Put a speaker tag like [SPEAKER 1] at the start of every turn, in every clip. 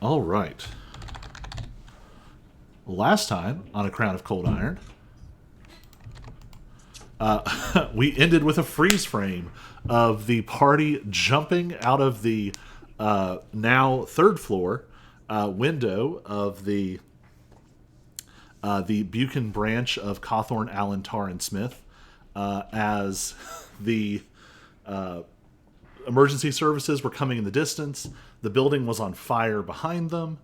[SPEAKER 1] All right. Last time on A Crown of Cold Iron, we ended with a freeze frame of the party jumping out of the now third floor window of the Buchan branch of Cawthorn, Allen, Tar, and Smith as the emergency services were coming in the distance. The building was on fire behind them,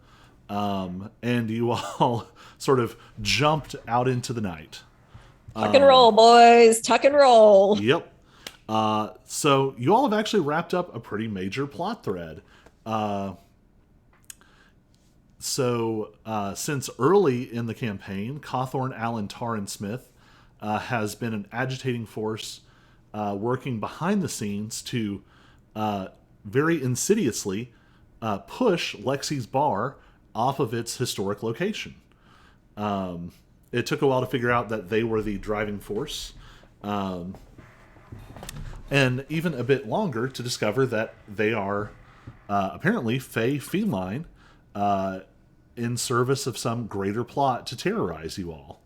[SPEAKER 1] and you all sort of jumped out into the night.
[SPEAKER 2] Tuck and roll, boys. Tuck and roll.
[SPEAKER 1] Yep. So you all have actually wrapped up a pretty major plot thread. Since early in the campaign, Cawthorn, Allen, Tar, and Smith has been an agitating force working behind the scenes to very insidiously push Lexi's bar off of its historic location. It took a while to figure out that they were the driving force, and even a bit longer to discover that they are apparently Fey feline in service of some greater plot to terrorize you all.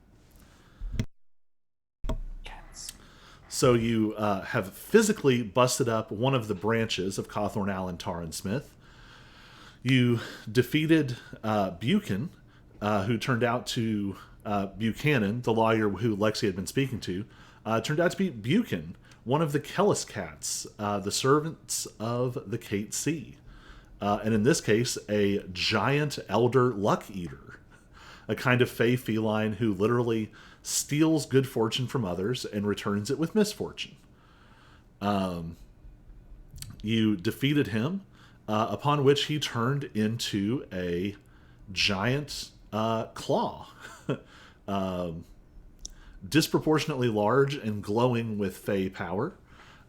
[SPEAKER 1] So you have physically busted up one of the branches of Cawthorn, Allen, Tar, and Smith. You defeated Buchan, who turned out to Buchanan, the lawyer who Lexi had been speaking to, turned out to be Buchan, one of the Kellis cats, the servants of the Kate Sea. And in this case, a giant elder luck eater, a kind of fey feline who literally steals good fortune from others and returns it with misfortune. You defeated him, upon which he turned into a giant claw, disproportionately large and glowing with fey power.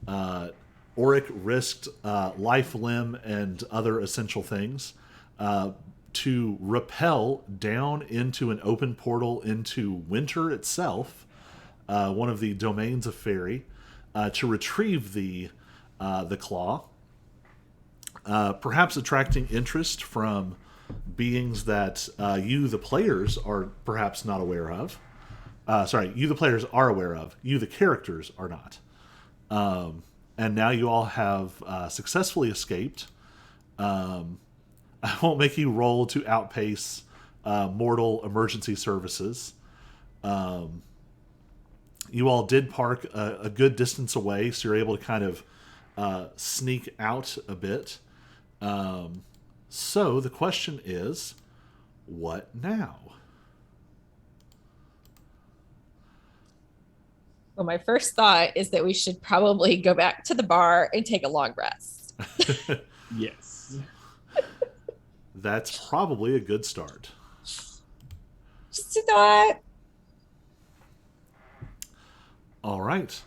[SPEAKER 1] Auric risked life, limb, and other essential things to rappel down into an open portal into winter itself, one of the domains of fairy, to retrieve the claw, perhaps attracting interest from beings that you, the players, are perhaps not aware of. You, the players, are aware of. You, the characters, are not. And now you all have successfully escaped. I won't make you roll to outpace mortal emergency services. You all did park a good distance away, so you're able to kind of sneak out a bit. So the question is, what now?
[SPEAKER 2] Well, my first thought is that we should probably go back to the bar and take a long rest.
[SPEAKER 3] Yes.
[SPEAKER 1] That's probably a good start.
[SPEAKER 2] Just a thought.
[SPEAKER 1] All right.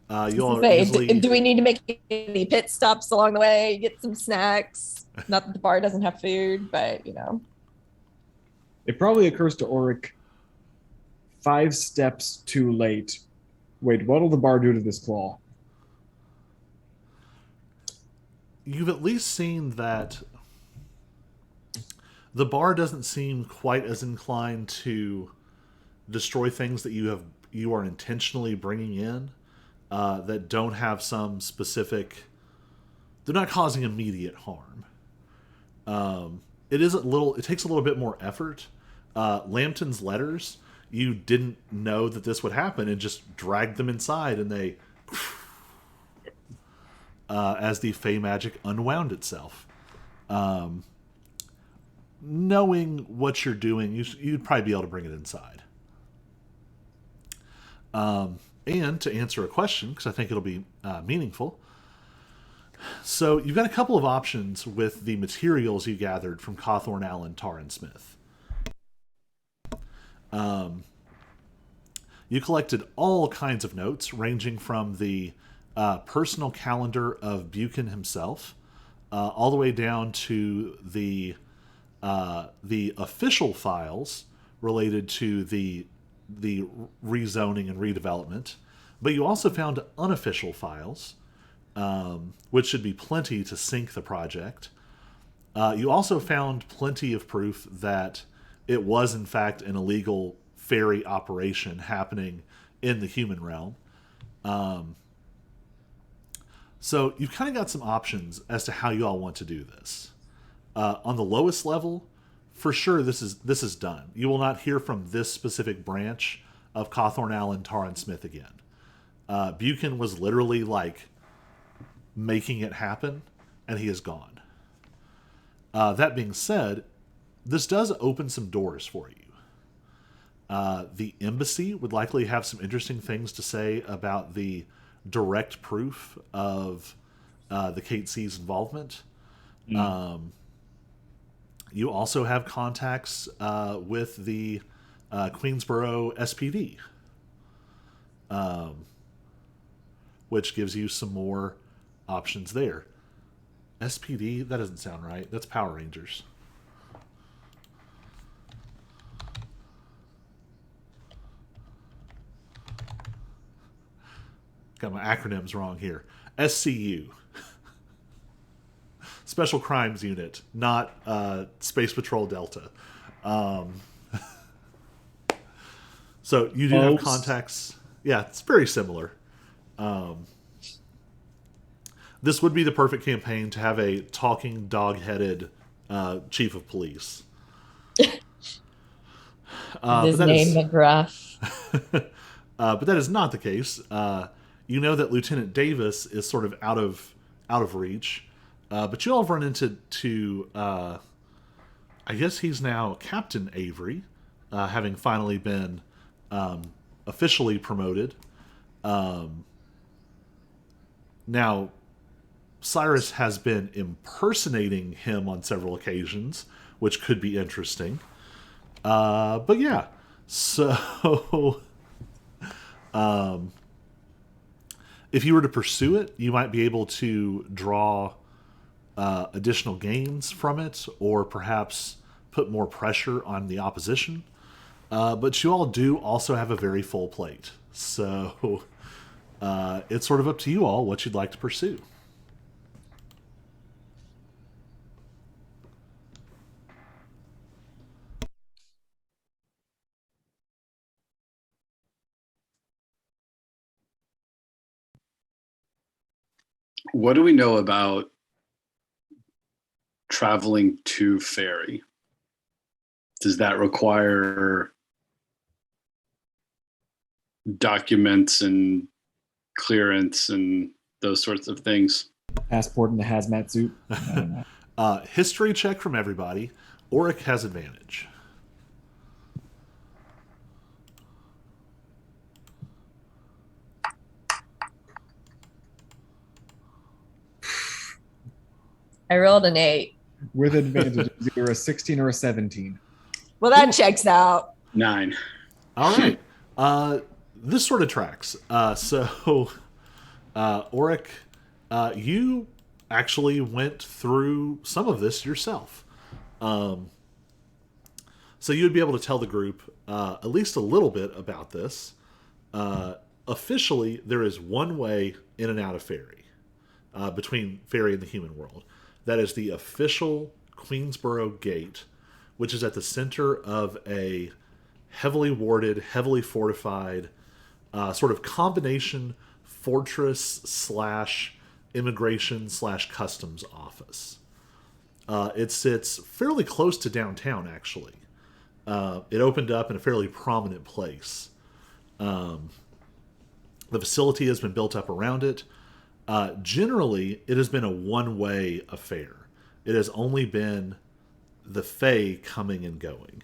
[SPEAKER 2] Just
[SPEAKER 1] You
[SPEAKER 2] to
[SPEAKER 1] all are
[SPEAKER 2] say,
[SPEAKER 1] easily...
[SPEAKER 2] do we need to make any pit stops along the way? Get some snacks? Not that the bar doesn't have food, but you know.
[SPEAKER 3] It probably occurs to Auric 5 steps too late. Wait, what'll the bar do to this claw?
[SPEAKER 1] You've at least seen that the bar doesn't seem quite as inclined to destroy things that you are intentionally bringing in that don't have some specific. They're not causing immediate harm. It is a little. It takes a little bit more effort. Lambton's letters. You didn't know that this would happen and just dragged them inside, and they, as the Fey magic unwound itself. Knowing what you're doing, you'd probably be able to bring it inside. And to answer a question, because I think it'll be meaningful, so you've got a couple of options with the materials you gathered from Cawthorn, Allen, Tar, and Smith. You collected all kinds of notes, ranging from the personal calendar of Buchan himself, all the way down to the official files related to the rezoning and redevelopment. But you also found unofficial files, which should be plenty to sink the project. You also found plenty of proof that it was, in fact, an illegal ferry operation happening in the human realm. So you've kind of got some options as to how you all want to do this. On the lowest level, for sure, this is done. You will not hear from this specific branch of Cawthorn Allen Taryn Smith again. Buchan was literally like making it happen, and he is gone. That being said, this does open some doors for you. The embassy would likely have some interesting things to say about the direct proof of the Kate C's involvement. You also have contacts with the Queensboro SPD, which gives you some more options there. SPD? That doesn't sound right. That's Power Rangers. Got my acronyms wrong here. SCU. Special Crimes Unit, not Space Patrol Delta. So you do have contacts. Yeah, it's very similar. This would be the perfect campaign to have a talking, dog-headed chief of police.
[SPEAKER 2] His name McGruff.
[SPEAKER 1] But that is not the case. You know that Lieutenant Davis is sort of out of reach. But you all have run into I guess he's now Captain Avery, having finally been officially promoted. Now, Cyrus has been impersonating him on several occasions, which could be interesting. But yeah, so if you were to pursue it, you might be able to draw additional gains from it, or perhaps put more pressure on the opposition. But you all do also have a very full plate. So it's sort of up to you all what you'd like to pursue.
[SPEAKER 4] What do we know about traveling to ferry? Does that require documents and clearance and those sorts of things?
[SPEAKER 3] Passport in a hazmat suit.
[SPEAKER 1] History check from everybody. Auric has advantage.
[SPEAKER 2] I rolled an 8.
[SPEAKER 3] With advantage, either a 16 or a 17.
[SPEAKER 2] Well, that checks out.
[SPEAKER 4] 9.
[SPEAKER 1] All right. This sort of tracks. So, Auric, you actually went through some of this yourself. So you would be able to tell the group at least a little bit about this. Officially, there is one way in and out of ferry, between ferry and the human world. That is the official Queensboro Gate, which is at the center of a heavily warded, heavily fortified, sort of combination fortress / immigration / customs office. It sits fairly close to downtown, actually. It opened up in a fairly prominent place. The facility has been built up around it. Generally, it has been a one-way affair. It has only been the Fae coming and going.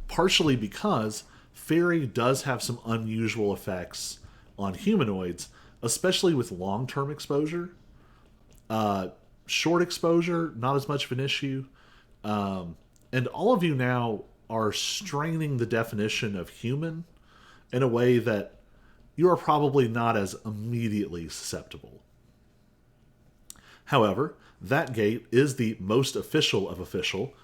[SPEAKER 1] Partially because Fairy does have some unusual effects on humanoids, especially with long-term exposure. Short exposure, not as much of an issue. And all of you now are straining the definition of human in a way that you are probably not as immediately susceptible. However, that gate is the most official of official.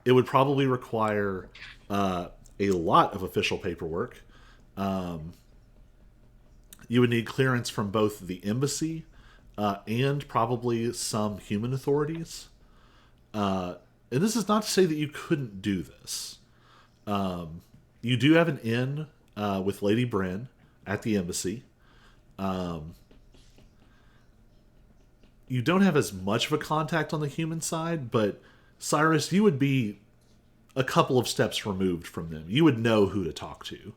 [SPEAKER 1] It would probably require a lot of official paperwork. You would need clearance from both the embassy and probably some human authorities. And this is not to say that you couldn't do this. You do have an in with Lady Bryn at the embassy. You don't have as much of a contact on the human side, but Cyrus, you would be a couple of steps removed from them. You would know who to talk to.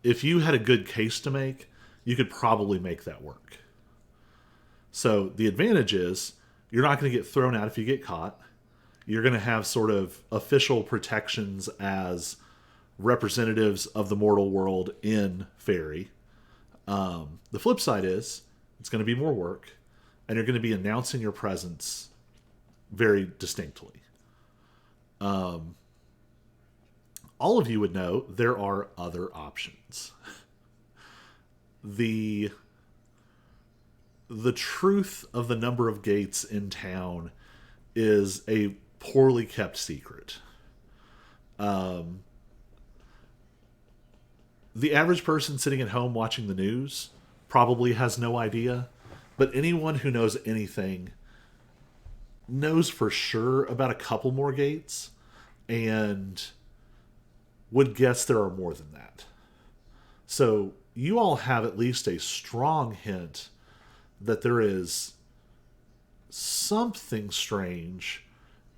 [SPEAKER 1] If you had a good case to make, you could probably make that work. So the advantage is you're not going to get thrown out if you get caught. You're going to have sort of official protections as representatives of the mortal world in Fairy. The flip side is it's going to be more work, and you're going to be announcing your presence very distinctly. All of you would know there are other options. The truth of the number of gates in town is a poorly kept secret. The average person sitting at home watching the news probably has no idea, but anyone who knows anything knows for sure about a couple more gates and would guess there are more than that. So you all have at least a strong hint that there is something strange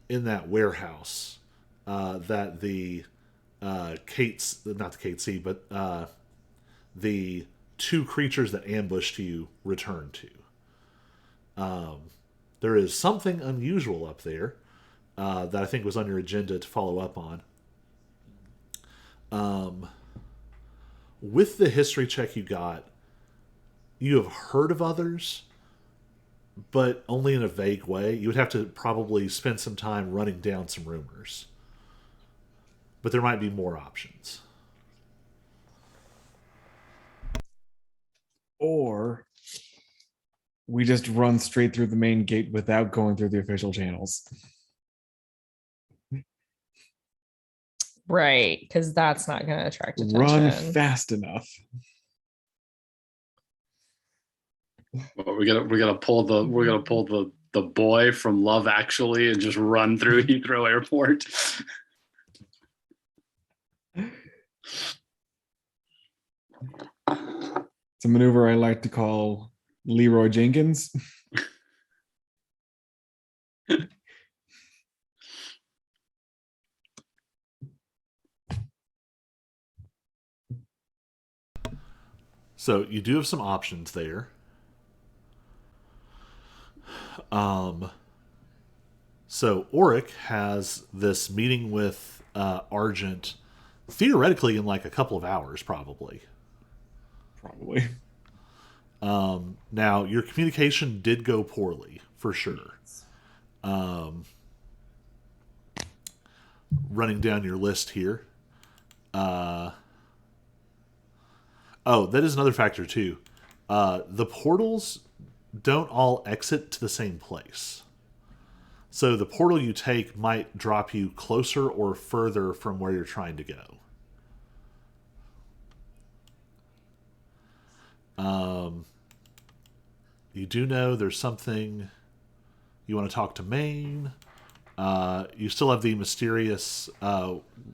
[SPEAKER 1] in that warehouse that the Kate's, not the Kate C, but the two creatures that ambushed you returned to. There is something unusual up there that I think was on your agenda to follow up on. With the history check you got, you have heard of others, but only in a vague way. You would have to probably spend some time running down some rumors. But there might be more options.
[SPEAKER 3] Or we just run straight through the main gate without going through the official channels.
[SPEAKER 2] Right, because that's not going to attract attention.
[SPEAKER 3] Run fast enough.
[SPEAKER 4] Well, we're gonna pull the boy from Love Actually and just run through Heathrow Airport.
[SPEAKER 3] It's a maneuver I like to call Leroy Jenkins.
[SPEAKER 1] So you do have some options there. So Auric has this meeting with Argent theoretically in like a couple of hours, probably.
[SPEAKER 3] Probably.
[SPEAKER 1] Now, your communication did go poorly, for sure. Running down your list here. Oh, that is another factor, too. The portals don't all exit to the same place. So the portal you take might drop you closer or further from where you're trying to go. You do know there's something you want to talk to Maine. You still have the mysterious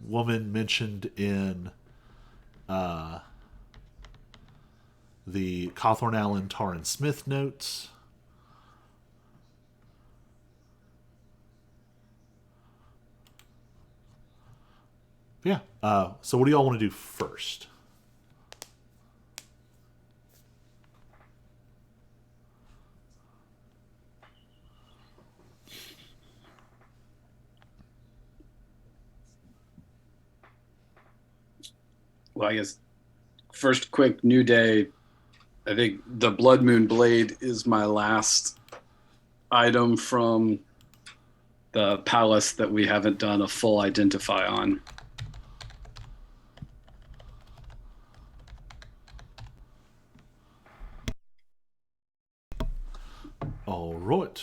[SPEAKER 1] woman mentioned in the Cawthorn Allen Taryn Smith notes. Yeah. So what do y'all want to do first?
[SPEAKER 4] Well, I guess first quick new day. I think the Blood Moon Blade is my last item from the palace that we haven't done a full identify on.
[SPEAKER 1] All right.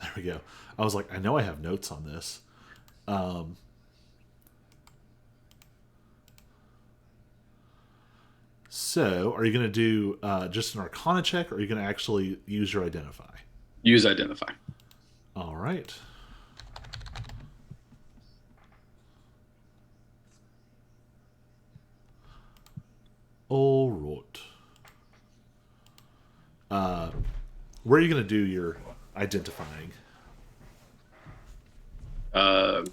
[SPEAKER 1] There we go. I was like, I know I have notes on this. So, are you going to do just an Arcana check, or are you going to actually use your Identify?
[SPEAKER 4] Use identify.
[SPEAKER 1] All right. All right. Where are you going to do your identifying?
[SPEAKER 4] Uh,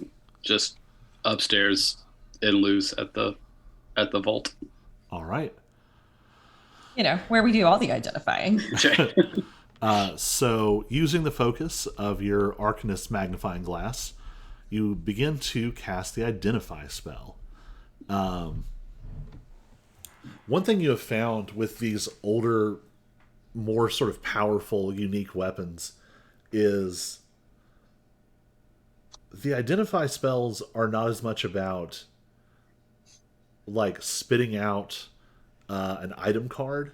[SPEAKER 4] just upstairs and loose at the vault.
[SPEAKER 1] All right.
[SPEAKER 2] Where we do all the identifying.
[SPEAKER 4] Okay.
[SPEAKER 1] So, using the focus of your Arcanist magnifying glass, you begin to cast the Identify spell. One thing you have found with these older, more sort of powerful, unique weapons is the Identify spells are not as much about like spitting out an item card,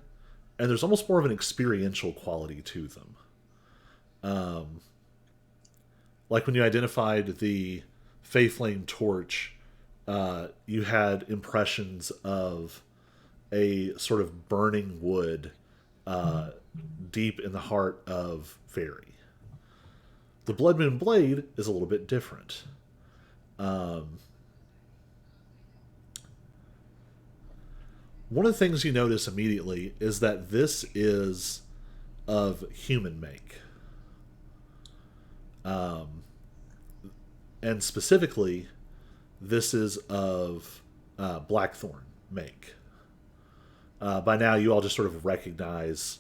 [SPEAKER 1] and there's almost more of an experiential quality to them. Like when you identified the Faithlane torch, you had impressions of a sort of burning wood deep in the heart of Fairy. The Blood Moon Blade is a little bit different. One of the things you notice immediately is that this is of human make. And specifically, this is of Blackthorn make. By now, you all just sort of recognize.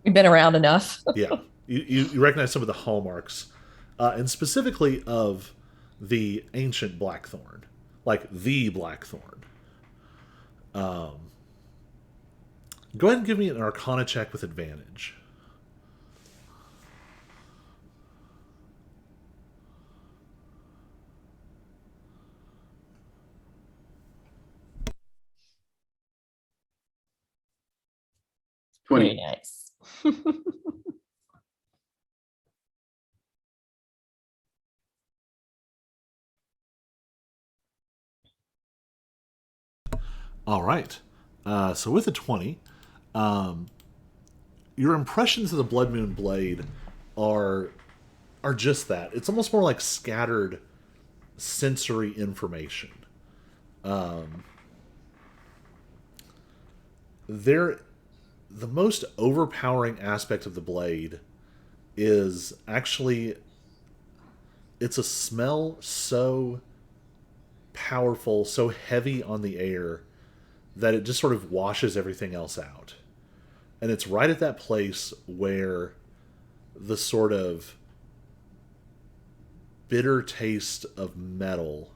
[SPEAKER 2] We've been around enough.
[SPEAKER 1] Yeah, you recognize some of the hallmarks, and specifically of the ancient Blackthorn, like the Blackthorn. Go ahead and give me an Arcana check with advantage.
[SPEAKER 2] Very
[SPEAKER 4] 20.
[SPEAKER 2] nice.
[SPEAKER 1] All right. So with a 20, your impressions of the Blood Moon Blade are just that. It's almost more like scattered sensory information. There, the most overpowering aspect of the blade is actually it's a smell so powerful, so heavy on the air that it just sort of washes everything else out. And it's right at that place where the sort of bitter taste of metal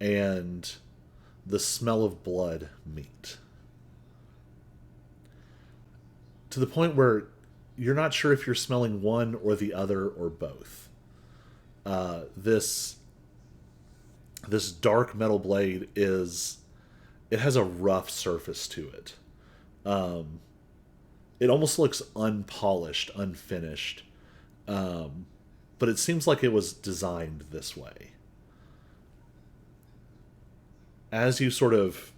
[SPEAKER 1] and the smell of blood meet. To the point where you're not sure if you're smelling one or the other or both. This dark metal blade it has a rough surface to it. It almost looks unpolished, unfinished, but it seems like it was designed this way. As you sort of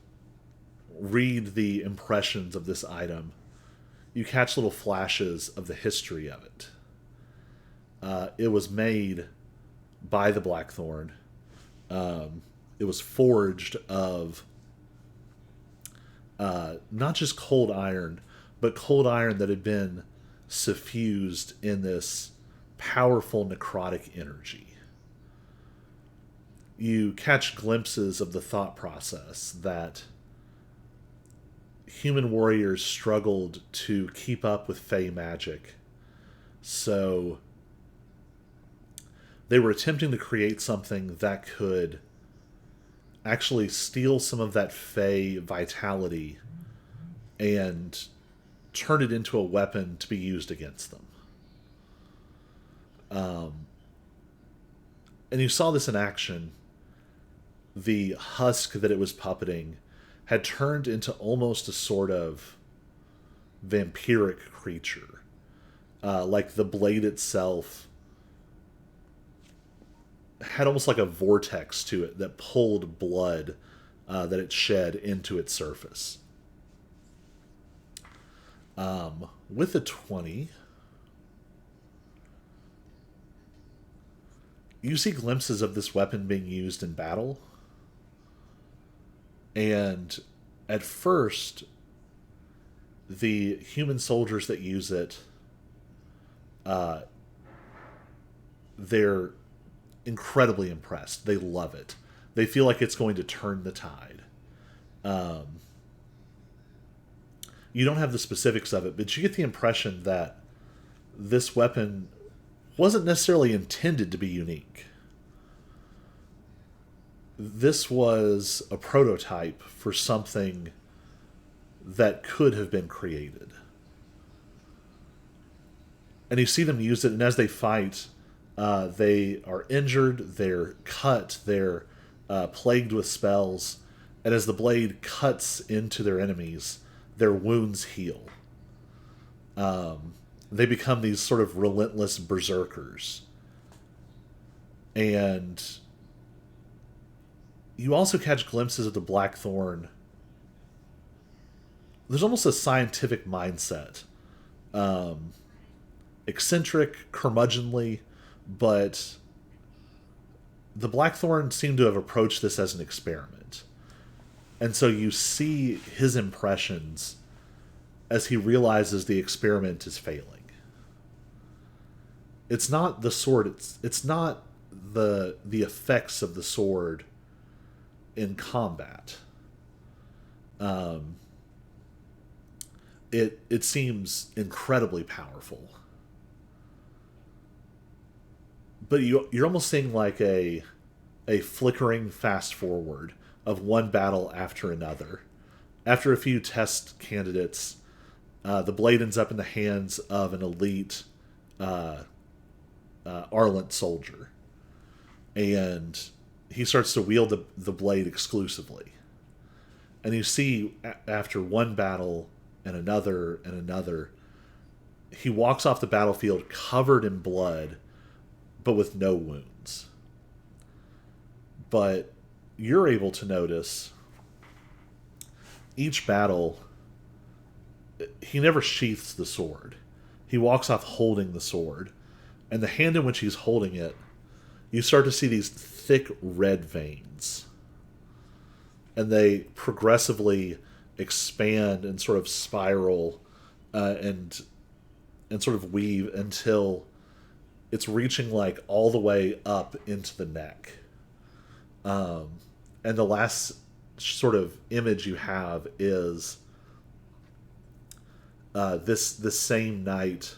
[SPEAKER 1] read the impressions of this item, you catch little flashes of the history of it. It was made by the Blackthorn. It was forged of not just cold iron, but cold iron that had been suffused in this powerful necrotic energy. You catch glimpses of the thought process that human warriors struggled to keep up with Fey magic. So they were attempting to create something that could actually steal some of that Fey vitality and turn it into a weapon to be used against them. And you saw this in action. The husk that it was puppeting had turned into almost a sort of vampiric creature. Like the blade itself had almost like a vortex to it that pulled blood that it shed into its surface. With a 20, you see glimpses of this weapon being used in battle. And at first, the human soldiers that use it, they're incredibly impressed. They love it. They feel like it's going to turn the tide. You don't have the specifics of it, but you get the impression that this weapon wasn't necessarily intended to be unique. This was a prototype for something that could have been created. And you see them use it, and as they fight, they are injured, they're cut, they're plagued with spells, and as the blade cuts into their enemies, their wounds heal. They become these sort of relentless berserkers. And you also catch glimpses of the Blackthorn. There's almost a scientific mindset. Eccentric, curmudgeonly, but the Blackthorn seem to have approached this as an experiment. And so you see his impressions as he realizes the experiment is failing. It's not the sword, it's not the effects of the sword in combat. It seems incredibly powerful. But you're almost seeing like a flickering fast forward of one battle after another. After a few test candidates, the blade ends up in the hands of an elite Arlant soldier. And he starts to wield the blade exclusively. And you see, after one battle and another, he walks off the battlefield covered in blood, but with no wounds. But you're able to notice each battle, he never sheaths the sword. He walks off holding the sword. And the hand in which he's holding it, you start to see these thick red veins. And they progressively expand and sort of spiral and sort of weave until it's reaching like all the way up into the neck. And the last sort of image you have is this same knight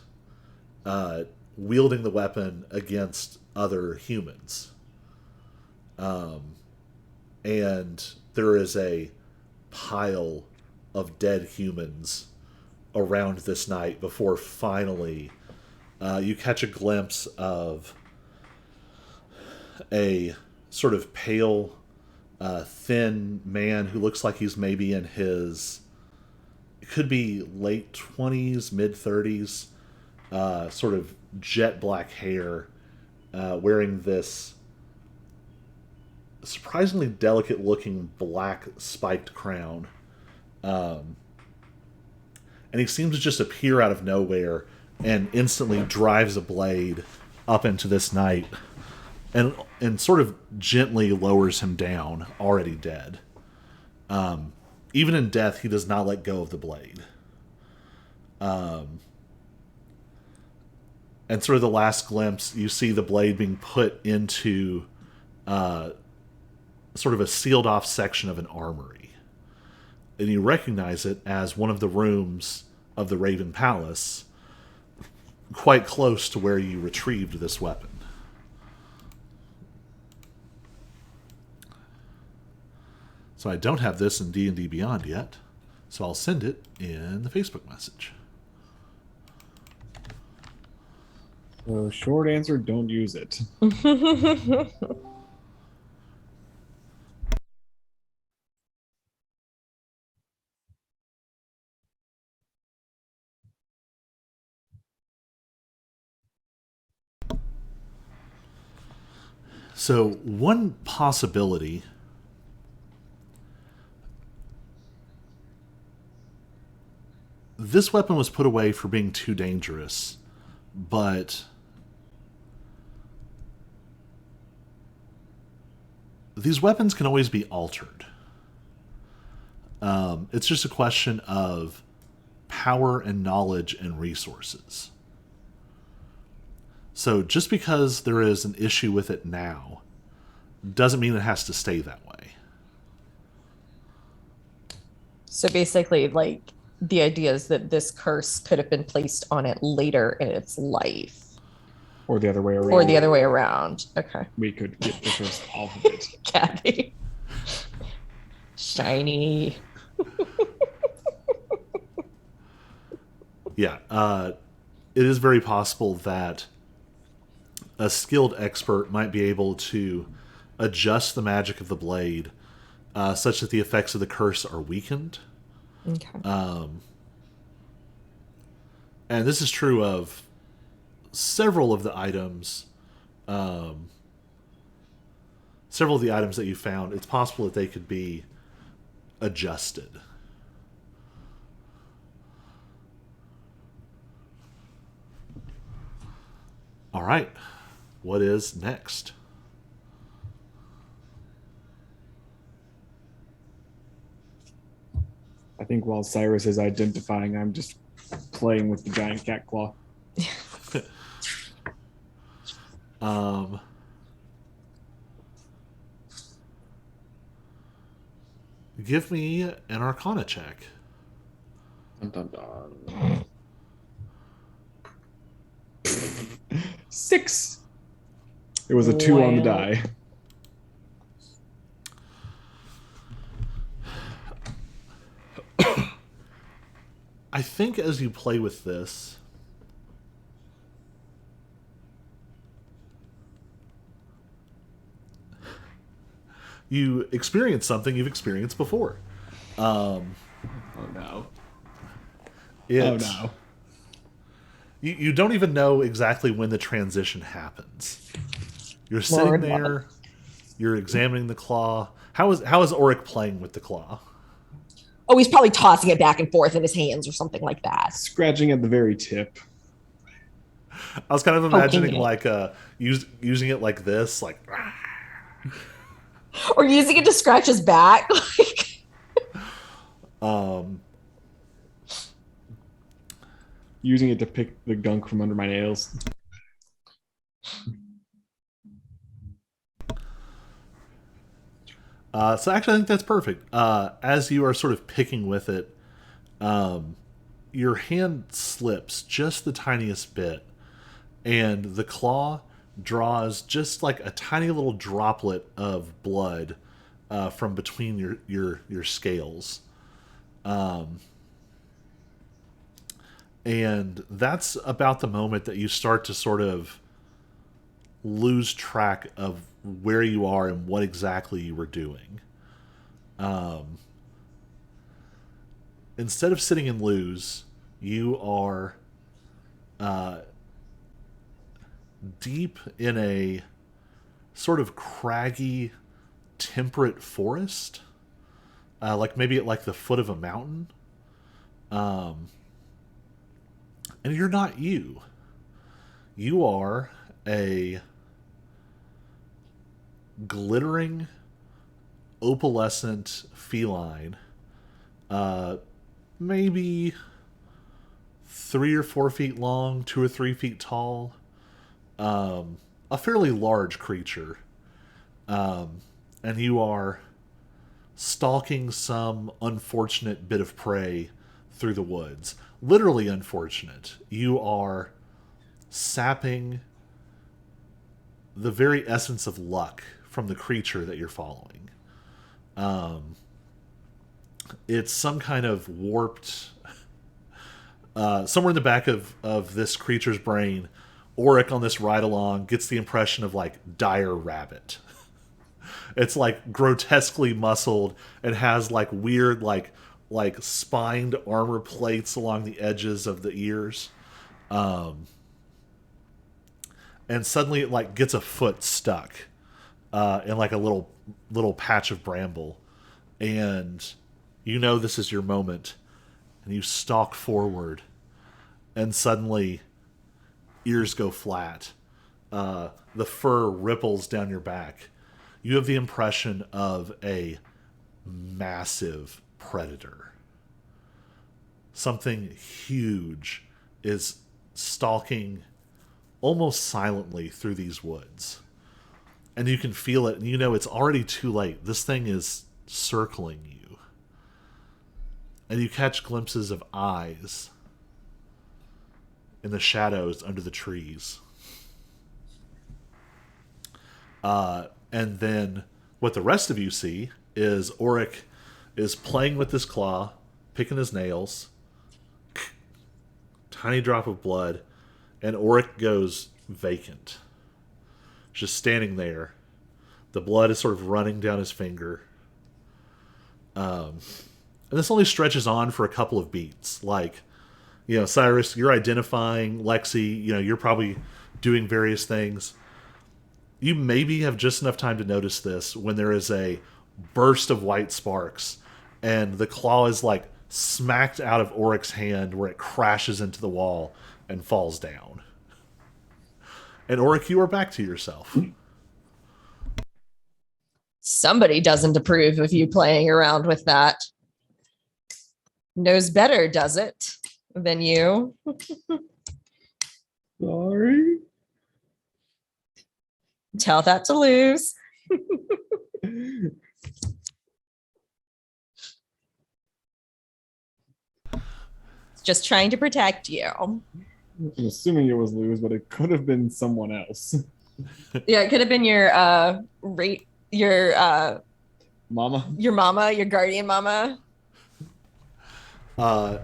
[SPEAKER 1] wielding the weapon against other humans. And there is a pile of dead humans around this knight before finally you catch a glimpse of a sort of pale, thin man who looks like he's maybe in his, it could be late 20s, mid 30s, sort of jet black hair, wearing this surprisingly delicate looking black spiked crown. And he seems to just appear out of nowhere and instantly drives a blade up into this knight and sort of gently lowers him down, already dead. Even in death, he does not let go of the blade. And sort of the last glimpse, you see the blade being put into sort of a sealed off section of an armory. And you recognize it as one of the rooms of the Raven Palace, quite close to where you retrieved this weapon. So I don't have this in D&D Beyond yet, so I'll send it in the Facebook message.
[SPEAKER 3] So short answer, don't use it.
[SPEAKER 1] So one possibility this weapon was put away for being too dangerous, but these weapons can always be altered. It's just a question of power and knowledge and resources. So just because there is an issue with it now doesn't mean it has to stay that way.
[SPEAKER 2] So basically, like, the idea is that this curse could have been placed on it later in its life.
[SPEAKER 3] Or the other way around.
[SPEAKER 2] Or the other way around. Okay.
[SPEAKER 3] We could get the first off of it.
[SPEAKER 2] Kathy. Shiny.
[SPEAKER 1] Yeah, it is very possible that a skilled expert might be able to adjust the magic of the blade such that the effects of the curse are weakened.
[SPEAKER 2] Okay.
[SPEAKER 1] And this is true of several of the items. Several of the items that you found, it's possible that they could be adjusted. All right. What is next?
[SPEAKER 3] I think while Cyrus is identifying, I'm just playing with the giant cat claw.
[SPEAKER 1] Give me an Arcana check.
[SPEAKER 3] Dun, dun, dun. 6. It was a 2 on the
[SPEAKER 2] Wow.
[SPEAKER 3] die.
[SPEAKER 1] I think as you play with this, you experience something you've experienced before.
[SPEAKER 3] Oh no.
[SPEAKER 1] It's,
[SPEAKER 3] Oh no.
[SPEAKER 1] You don't even know exactly when the transition happens. You're sitting
[SPEAKER 2] Lord
[SPEAKER 1] there,
[SPEAKER 2] love.
[SPEAKER 1] you're examining the claw. How is Auric playing with the claw?
[SPEAKER 2] Oh, he's probably tossing it back and forth in his hands or something like that.
[SPEAKER 3] Scratching at the very tip.
[SPEAKER 1] I was kind of imagining
[SPEAKER 2] it.
[SPEAKER 1] like using it like this, like
[SPEAKER 2] Or using it to scratch his back.
[SPEAKER 3] Using it to pick the gunk from under my nails.
[SPEAKER 1] So actually, I think that's perfect. As you are sort of picking with it, your hand slips just the tiniest bit, and the claw draws just like a tiny little droplet of blood from between your scales. And that's about the moment that you start to sort of lose track of where you are and what exactly you were doing. Instead of sitting in lose, you are deep in a sort of craggy, temperate forest, like maybe at like the foot of a mountain. And you're not you. You are a glittering, opalescent feline, maybe 3 or 4 feet long, 2 or 3 feet tall, a fairly large creature, and you are stalking some unfortunate bit of prey through the woods. Literally unfortunate. You are sapping the very essence of luck from the creature that you're following. It's some kind of warped... somewhere in the back of this creature's brain, Auric on this ride along gets the impression of like dire rabbit. It's like grotesquely muscled and has like weird like spined armor plates along the edges of the ears. And suddenly it like gets a foot stuck in like a little patch of bramble, and you know this is your moment, and you stalk forward, and suddenly ears go flat. The fur ripples down your back. You have the impression of a massive predator. Something huge is stalking almost silently through these woods. And you can feel it, and you know it's already too late. This thing is circling you. And you catch glimpses of eyes in the shadows under the trees. And then what the rest of you see is Auric is playing with this claw, picking his nails. Tiny drop of blood, and Auric goes vacant. Just standing there. The blood is sort of running down his finger. And this only stretches on for a couple of beats. Like, you know, Cyrus, you're identifying Lexi, you know, you're probably doing various things. You maybe have just enough time to notice this when there is a burst of white sparks and the claw is like smacked out of Auric's hand where it crashes into the wall and falls down. And Auric, you are back to yourself.
[SPEAKER 2] Somebody doesn't approve of you playing around with that. Knows better, does it, than you?
[SPEAKER 3] Sorry.
[SPEAKER 2] Tell that to Luz. Just trying to protect you.
[SPEAKER 3] I'm assuming it was Luz, but it could have been someone else.
[SPEAKER 2] Yeah, it could have been your
[SPEAKER 3] Mama.
[SPEAKER 2] your mama, your guardian mama.
[SPEAKER 1] I'll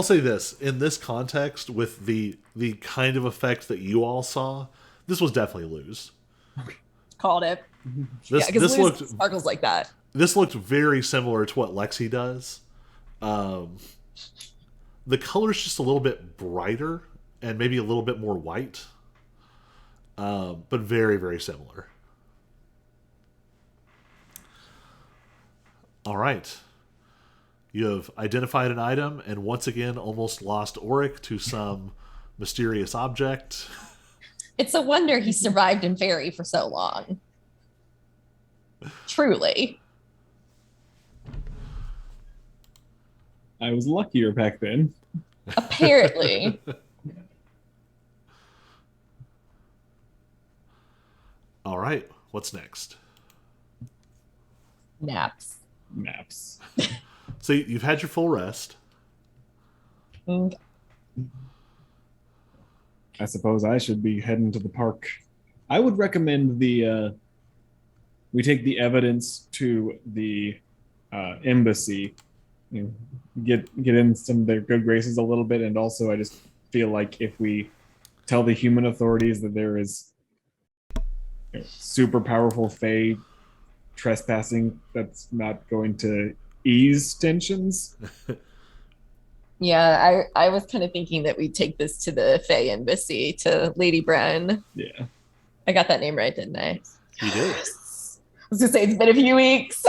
[SPEAKER 1] say this, in this context, with the kind of effect that you all saw, this was definitely Luz.
[SPEAKER 2] Called it.
[SPEAKER 1] This,
[SPEAKER 2] Yeah, because
[SPEAKER 1] this
[SPEAKER 2] Luz
[SPEAKER 1] looked
[SPEAKER 2] sparkles like that.
[SPEAKER 1] this looked very similar to what Lexi does. The color's just a little bit brighter and maybe a little bit more white, but very, very similar. All right. You have identified an item and once again almost lost Auric to some mysterious object.
[SPEAKER 2] It's a wonder he survived in Fairy for so long. Truly.
[SPEAKER 3] I was luckier back then.
[SPEAKER 2] Apparently.
[SPEAKER 1] All right. What's next?
[SPEAKER 2] Naps.
[SPEAKER 3] Maps.
[SPEAKER 1] So you've had your full rest.
[SPEAKER 2] Mm.
[SPEAKER 3] I suppose I should be heading to the park. I would recommend we take the evidence to the embassy. You know, get in some of their good graces a little bit, and also I just feel like if we tell the human authorities that there is super powerful Fae trespassing, that's not going to ease tensions.
[SPEAKER 2] Yeah, I was kind of thinking that we'd take this to the Fae Embassy, to Lady Bren.
[SPEAKER 3] Yeah.
[SPEAKER 2] I got that name right, didn't I?
[SPEAKER 1] You did.
[SPEAKER 2] I was gonna say it's been a few weeks.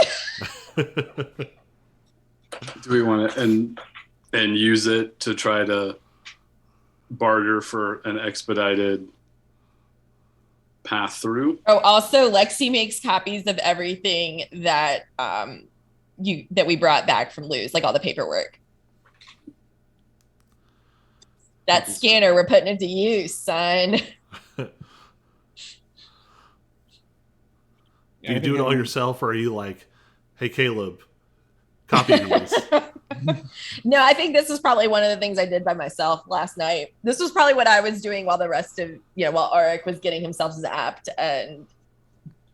[SPEAKER 4] Do we want to and use it to try to barter for an expedited path through?
[SPEAKER 2] Oh, also Lexi makes copies of everything that that we brought back from Luz, like all the paperwork. That scanner, we're putting it to use, son.
[SPEAKER 1] Do you do it all yourself, or are you like, hey, Caleb, copy these?
[SPEAKER 2] No, I think this was probably one of the things I did by myself last night. This was probably what I was doing while the rest of, while Auric was getting himself zapped and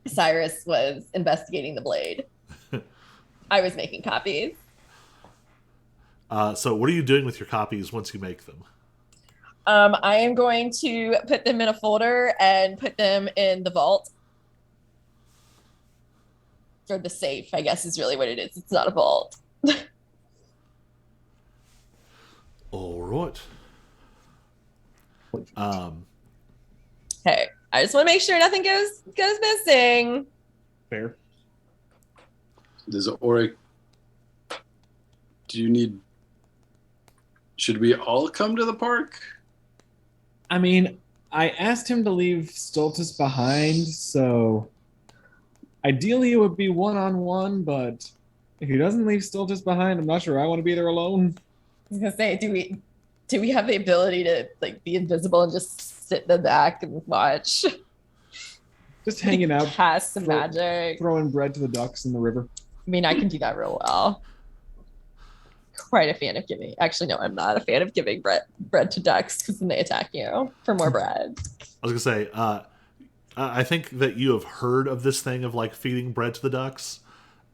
[SPEAKER 2] Cyrus was investigating the blade. I was making copies.
[SPEAKER 1] So what are you doing with your copies once you make them?
[SPEAKER 2] I am going to put them in a folder and put them in the vault. Or the safe, I guess is really what it is. It's not a vault.
[SPEAKER 1] All right.
[SPEAKER 2] Hey, I just want to make sure nothing goes missing.
[SPEAKER 3] Fair.
[SPEAKER 4] Does Auric, do you need Should we all come to the park?
[SPEAKER 3] I mean, I asked him to leave Stultus behind, so ideally it would be one-on-one, but if he doesn't leave Stultus behind, I'm not sure I want to be there alone.
[SPEAKER 2] I was gonna say, do we have the ability to like be invisible and just sit in the back and watch?
[SPEAKER 3] Just hanging out,
[SPEAKER 2] Cast some magic.
[SPEAKER 3] throwing bread to the ducks in the river.
[SPEAKER 2] I mean, I can do that real well. Quite a fan of giving. Actually, no, I'm not a fan of giving bread to ducks because then they attack you for more bread.
[SPEAKER 1] I was gonna say, I think that you have heard of this thing of like feeding bread to the ducks,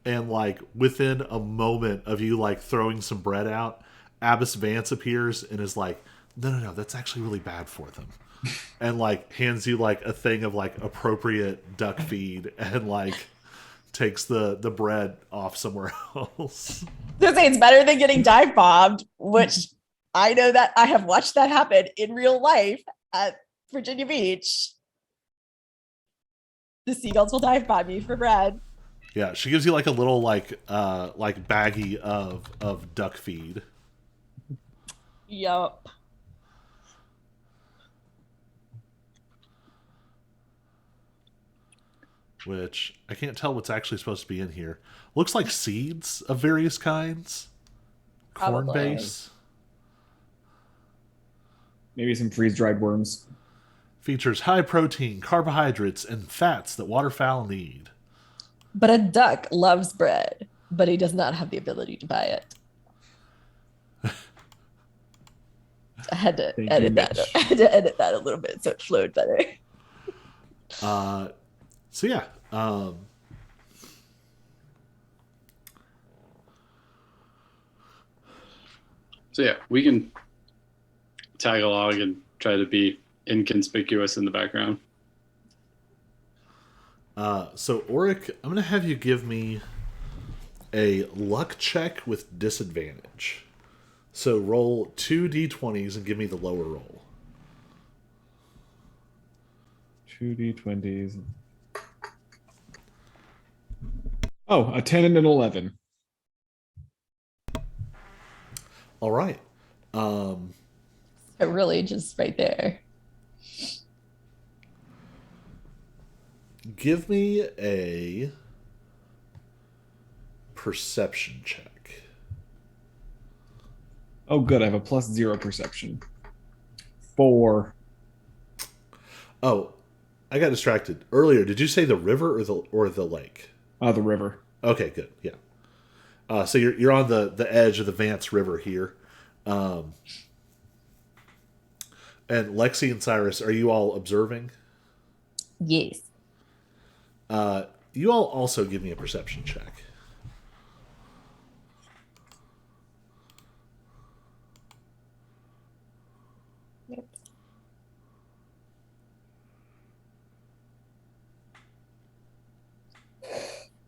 [SPEAKER 1] and like within a moment of you like throwing some bread out, Abbess Vance appears and is like, no, that's actually really bad for them, and like hands you like a thing of like appropriate duck feed and like takes the bread off somewhere else.
[SPEAKER 2] I say it's better than getting dive bombed, which I know that I have watched that happen in real life at Virginia Beach. The seagulls will dive bomb you for bread.
[SPEAKER 1] Yeah, she gives you like a little like baggie of duck feed.
[SPEAKER 2] Yup.
[SPEAKER 1] Which I can't tell what's actually supposed to be in here. Looks like seeds of various kinds. Corn
[SPEAKER 2] Probably.
[SPEAKER 1] base.
[SPEAKER 3] Maybe some freeze-dried worms.
[SPEAKER 1] Features high protein, carbohydrates, and fats that waterfowl need.
[SPEAKER 2] But a duck loves bread, but he does not have the ability to buy it. I had to
[SPEAKER 3] Thank
[SPEAKER 2] edit
[SPEAKER 3] you,
[SPEAKER 2] that.
[SPEAKER 3] Mitch.
[SPEAKER 2] I had to edit that a little bit so it flowed better.
[SPEAKER 1] So yeah,
[SPEAKER 4] So yeah, we can tag along and try to be inconspicuous in the background.
[SPEAKER 1] so Auric, I'm gonna have you give me a luck check with disadvantage. So roll 2 d20s and give me the lower roll.
[SPEAKER 3] 2d20s. Oh, a 10 and an 11.
[SPEAKER 1] All right.
[SPEAKER 2] So really just right there.
[SPEAKER 1] Give me a perception check.
[SPEAKER 3] Oh, good. I have a +0 perception. 4.
[SPEAKER 1] Oh, I got distracted earlier. Did you say the river or the lake?
[SPEAKER 3] The river.
[SPEAKER 1] Okay, good. Yeah. So you're on the edge of the Vance River here. And Lexi and Cyrus, are you all observing?
[SPEAKER 2] Yes.
[SPEAKER 1] You all also give me a perception check.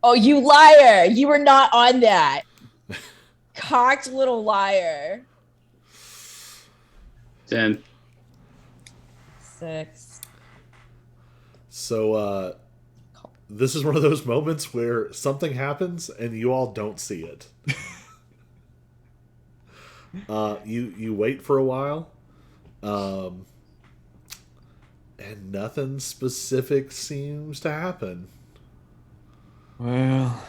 [SPEAKER 2] Oh, you liar. You were not on that. Cocked little liar.
[SPEAKER 4] 10.
[SPEAKER 2] 6.
[SPEAKER 1] So this is one of those moments where something happens and you all don't see it. You wait for a while, and nothing specific seems to happen.
[SPEAKER 3] Well,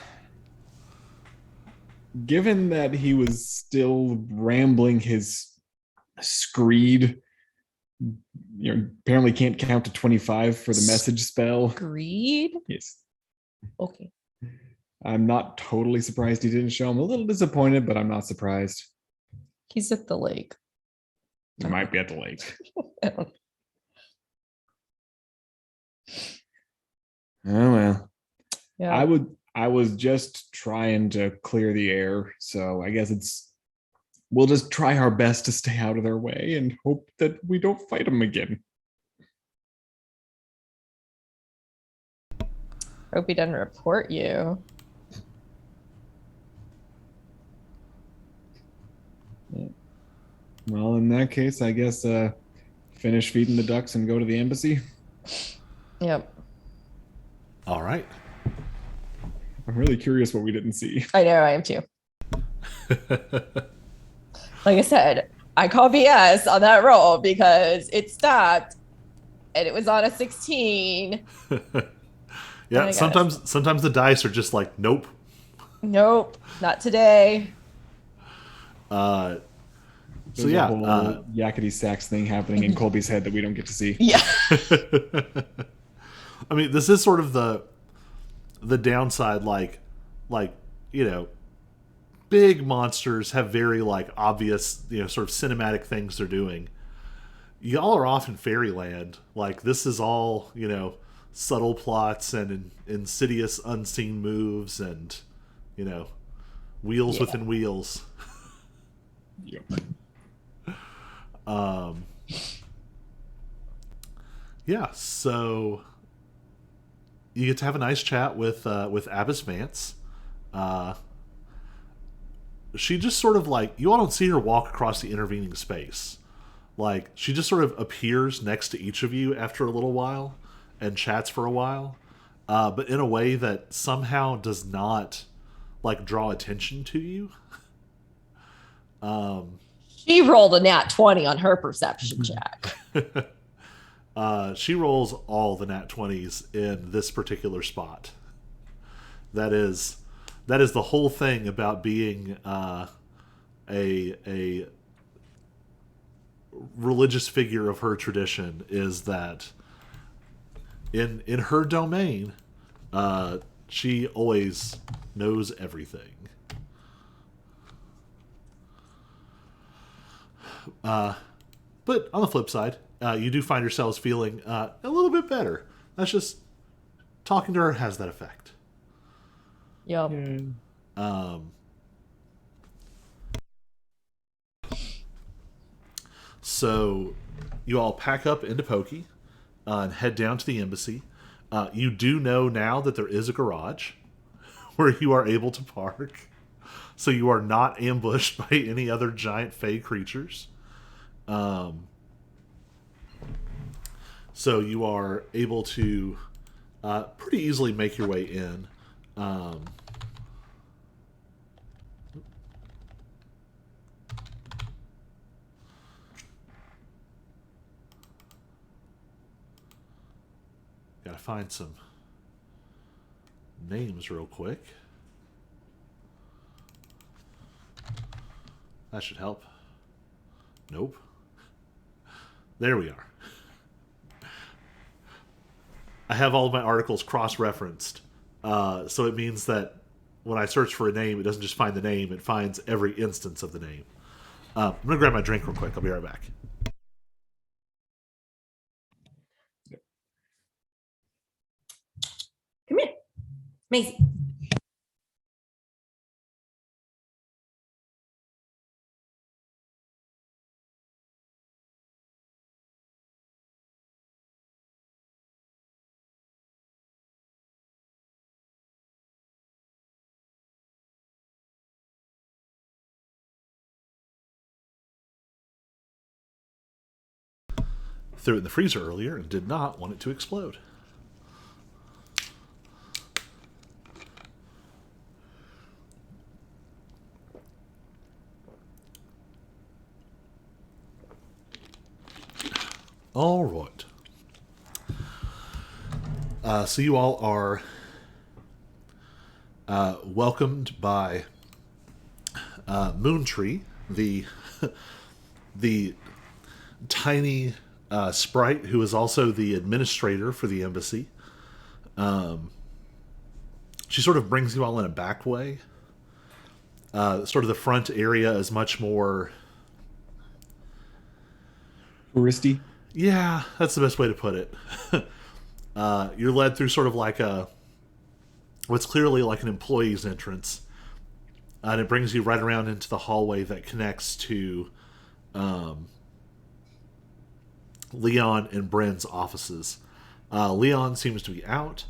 [SPEAKER 3] given that he was still rambling his screed, apparently can't count to 25 for the message spell.
[SPEAKER 2] Greed?
[SPEAKER 3] Yes.
[SPEAKER 2] Okay.
[SPEAKER 3] I'm not totally surprised he didn't show. I'm a little disappointed, but I'm not surprised.
[SPEAKER 2] He's at the lake.
[SPEAKER 3] He might be at the lake. Oh well.
[SPEAKER 2] Yeah.
[SPEAKER 3] I was just trying to clear the air, so I guess we'll just try our best to stay out of their way and hope that we don't fight them again.
[SPEAKER 2] Hope he doesn't report you.
[SPEAKER 3] Well, in that case, I guess finish feeding the ducks and go to the embassy.
[SPEAKER 2] Yep.
[SPEAKER 1] All right.
[SPEAKER 3] I'm really curious what we didn't see.
[SPEAKER 2] I know, I am too. Like I said, I call BS on that roll because it stopped and it was on a 16.
[SPEAKER 1] Yeah, sometimes the dice are just like, nope.
[SPEAKER 2] Nope, not today.
[SPEAKER 1] So
[SPEAKER 3] There's a
[SPEAKER 1] yeah,
[SPEAKER 3] whole yakety sax thing happening in Colby's head that we don't get to see.
[SPEAKER 2] Yeah.
[SPEAKER 1] I mean, this is sort of the downside. Like you know, big monsters have very like obvious, sort of cinematic things they're doing. Y'all are off in fairyland. Like this is all subtle plots and insidious unseen moves and wheels
[SPEAKER 2] Yeah.
[SPEAKER 1] within wheels.
[SPEAKER 3] Yep.
[SPEAKER 1] Yeah, so you get to have a nice chat with Abbess Vance. She just sort of like, you all don't see her walk across the intervening space. Like she just sort of appears next to each of you after a little while and chats for a while, but in a way that somehow does not like draw attention to you.
[SPEAKER 2] She rolled a nat 20 on her perception check.
[SPEAKER 1] She rolls all the nat 20s in this particular spot. That is the whole thing about being a religious figure of her tradition, is that in her domain, she always knows everything. But on the flip side, you do find yourselves feeling a little bit better. That's just talking to her has that effect.
[SPEAKER 2] Yep.
[SPEAKER 1] So you all pack up into Pokey and head down to the embassy. You do know now that there is a garage where you are able to park, so you are not ambushed by any other giant fey creatures. So you are able to pretty easily make your way in. Gotta find some names real quick. That should help. Nope. There we are. I have all of my articles cross-referenced, so it means that when I search for a name, it doesn't just find the name, it finds every instance of the name. I'm going to grab my drink real quick. I'll be right back.
[SPEAKER 2] Come here. Maisie.
[SPEAKER 1] Threw it in the freezer earlier and did not want it to explode. All right. So you all are welcomed by Moontree, the the tiny sprite who is also the administrator for the embassy. She sort of brings you all in a back way. Sort of the front area is much more...
[SPEAKER 3] Touristy.
[SPEAKER 1] Yeah, that's the best way to put it. You're led through sort of like what's clearly like an employee's entrance. And it brings you right around into the hallway that connects to Leon and Bryn's offices. Leon seems to be out.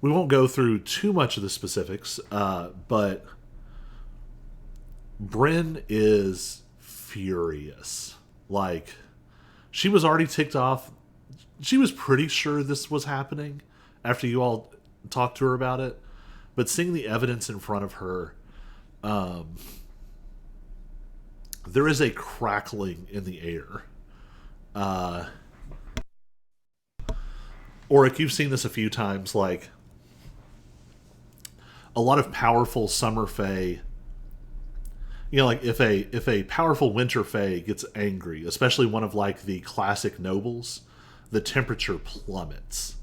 [SPEAKER 1] We won't go through too much of the specifics, but Bryn is furious. Like, she was already ticked off. She was pretty sure this was happening after you all talked to her about it. But seeing the evidence in front of her, there is a crackling in the air. Auric, you've seen this a few times, like a lot of powerful summer fae. You know, like if a powerful winter fae gets angry, especially one of like the classic nobles, the temperature plummets.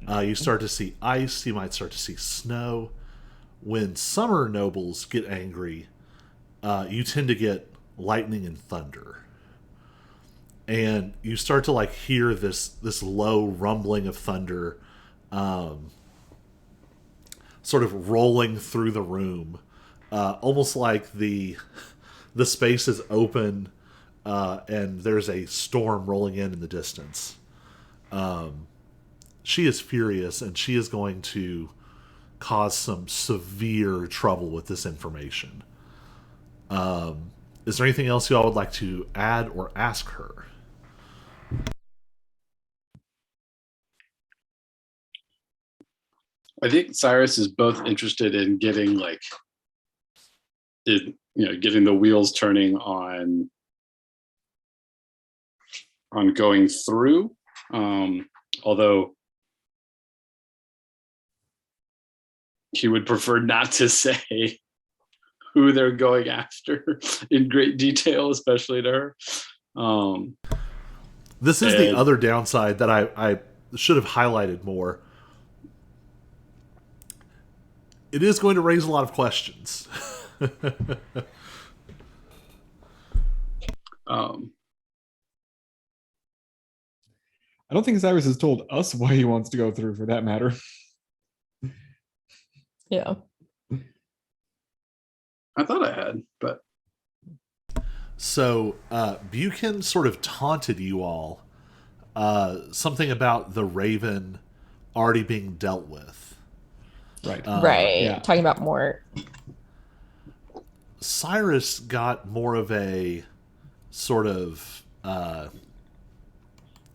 [SPEAKER 1] You start to see ice. You might start to see snow. When summer nobles get angry, you tend to get lightning and thunder, and you start to like hear this low rumbling of thunder, sort of rolling through the room, almost like the space is open, and there's a storm rolling in the distance. She is furious, and she is going to cause some severe trouble with this information. Is there anything else y'all would like to add or ask her?
[SPEAKER 4] I think Cyrus is both interested in getting getting the wheels turning on going through. Although he would prefer not to say who they're going after in great detail, especially to her.
[SPEAKER 1] This is the other downside that I should have highlighted more. It is going to raise a lot of questions.
[SPEAKER 3] I don't think Cyrus has told us why he wants to go through, for that matter.
[SPEAKER 2] Yeah.
[SPEAKER 4] I thought I had, but
[SPEAKER 1] So Buchan sort of taunted you all, something about the Raven already being dealt with.
[SPEAKER 3] Right.
[SPEAKER 2] Right.
[SPEAKER 3] yeah.
[SPEAKER 2] Talking about Mort.
[SPEAKER 1] Cyrus got more of a sort of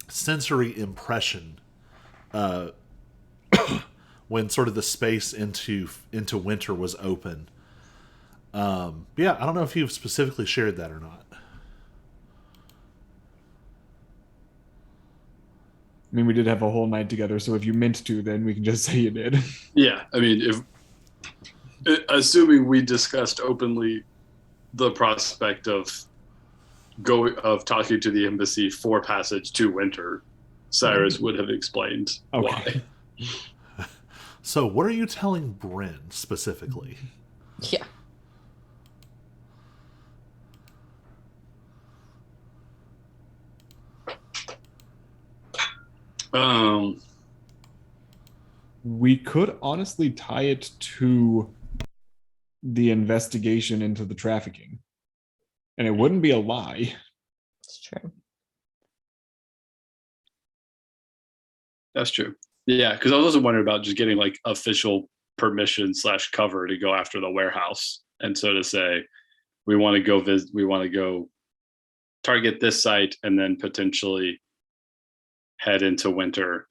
[SPEAKER 1] sensory impression when sort of the space into winter was open. Yeah, I don't know if you've specifically shared that or not.
[SPEAKER 3] I mean, we did have a whole night together, so if you meant to, then we can just say you did.
[SPEAKER 4] yeah, I mean, assuming we discussed openly the prospect of talking to the embassy for passage to winter, Cyrus would have explained why.
[SPEAKER 1] So what are you telling Bryn specifically?
[SPEAKER 2] Yeah.
[SPEAKER 3] We could honestly tie it to the investigation into the trafficking, and it wouldn't be a lie.
[SPEAKER 2] It's true.
[SPEAKER 4] That's true. Yeah, because I was also wondering about just getting like official permission / cover to go after the warehouse, and so to say, we want to go visit, we want to go target this site, and then potentially head into winter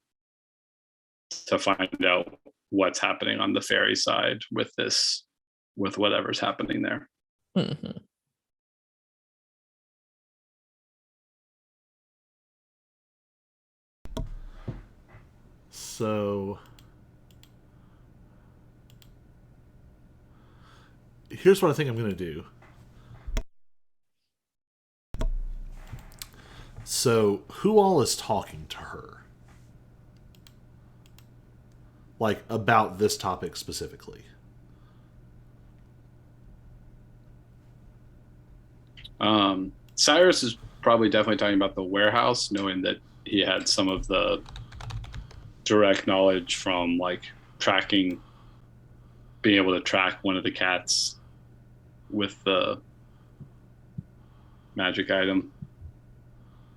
[SPEAKER 4] to find out what's happening on the ferry side with whatever's happening there.
[SPEAKER 2] Mm-hmm.
[SPEAKER 1] So here's what I think I'm going to do. So who all is talking to her? Like, about this topic specifically?
[SPEAKER 4] Cyrus is probably definitely talking about the warehouse, knowing that he had some of the direct knowledge from like being able to track one of the cats with the magic item.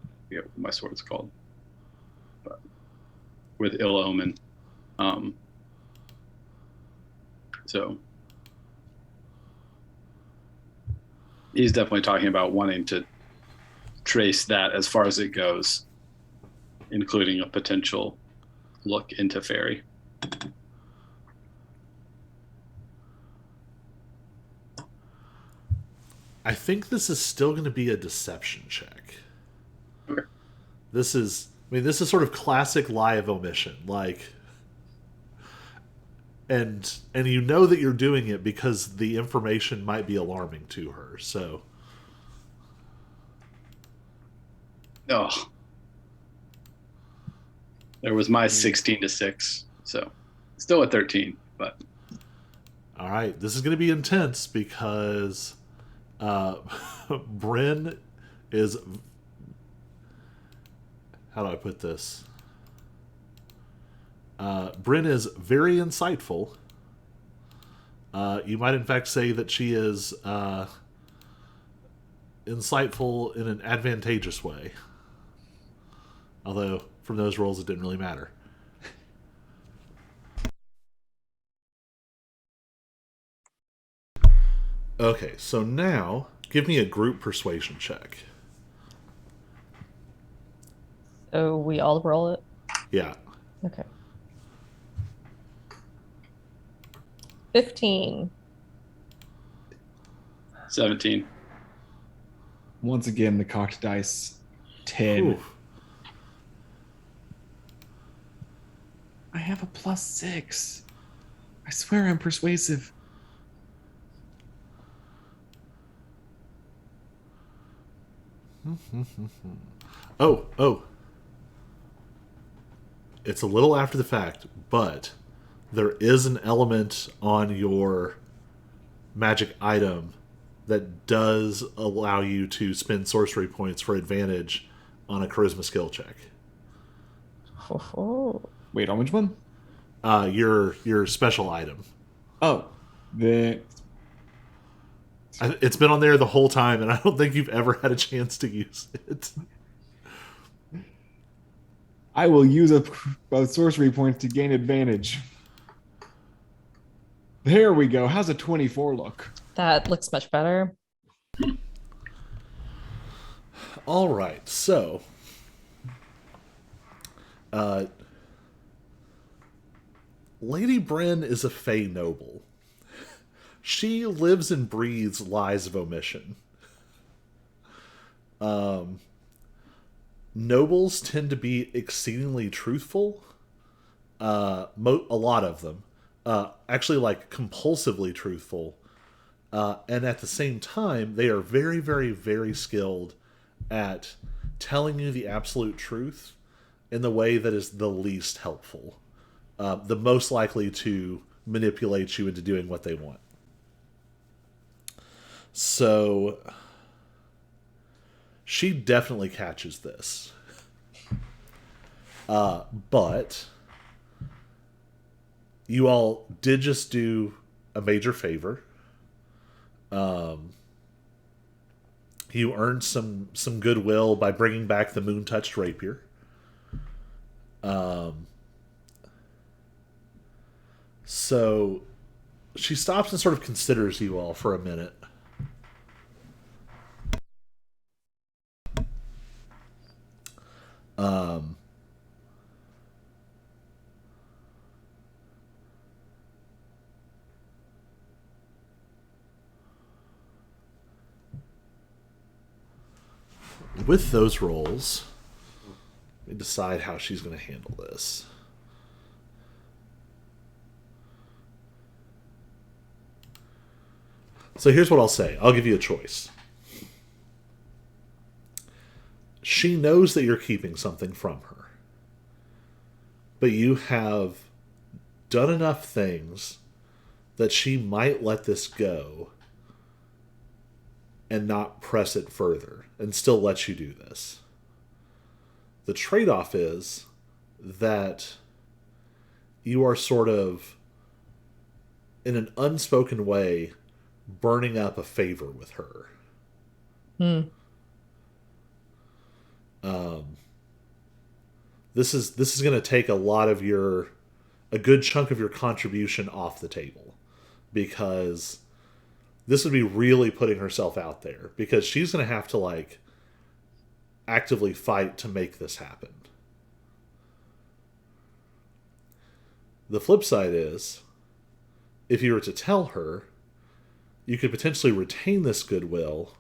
[SPEAKER 4] I forget what my sword's called, but with ill omen. So he's definitely talking about wanting to trace that as far as it goes, including a potential look into fairy.
[SPEAKER 1] I think this is still going to be a deception check.
[SPEAKER 4] Okay.
[SPEAKER 1] This is sort of classic lie of omission. Like, and you know that you're doing it because the information might be alarming to her. So,
[SPEAKER 4] Oh, there was my 16 to 6. So still at 13, but
[SPEAKER 1] all right, this is going to be intense because Bryn is. How do I put this? Bryn is very insightful. You might, in fact, say that she is insightful in an advantageous way. Although, from those roles, it didn't really matter. Okay, so now, give me a group persuasion check.
[SPEAKER 2] So we all roll it.
[SPEAKER 1] Yeah.
[SPEAKER 2] Okay. 15.
[SPEAKER 4] 17.
[SPEAKER 3] Once again, the cocked dice. 10.
[SPEAKER 1] Ooh.
[SPEAKER 3] I have a +6. I swear I'm persuasive.
[SPEAKER 1] Oh. It's a little after the fact, but there is an element on your magic item that does allow you to spend sorcery points for advantage on a charisma skill check.
[SPEAKER 2] Oh.
[SPEAKER 3] Wait, on which one?
[SPEAKER 1] Your special item.
[SPEAKER 3] Oh,
[SPEAKER 1] It's been on there the whole time, and I don't think you've ever had a chance to use it.
[SPEAKER 3] I will use a sorcery point to gain advantage. There we go. How's a 24 look?
[SPEAKER 2] That looks much better.
[SPEAKER 1] All right, so Lady Bryn is a Fey noble. She lives and breathes lies of omission. Nobles tend to be exceedingly truthful. A lot of them. Actually, like, compulsively truthful. And at the same time, they are very, very, very skilled at telling you the absolute truth in the way that is the least helpful. The most likely to manipulate you into doing what they want. So she definitely catches this. But you all did just do a major favor. You earned some goodwill by bringing back the moon-touched rapier. So she stops and sort of considers you all for a minute. With those rolls, let me decide how she's going to handle this. So here's what I'll say. I'll give you a choice. She knows that you're keeping something from her. But you have done enough things that she might let this go and not press it further and still let you do this. The trade-off is that you are sort of, in an unspoken way, burning up a favor with her. This is going to take a good chunk of your contribution off the table, because this would be really putting herself out there, because she's going to have to, like, actively fight to make this happen. The flip side is, if you were to tell her, you could potentially retain this goodwill,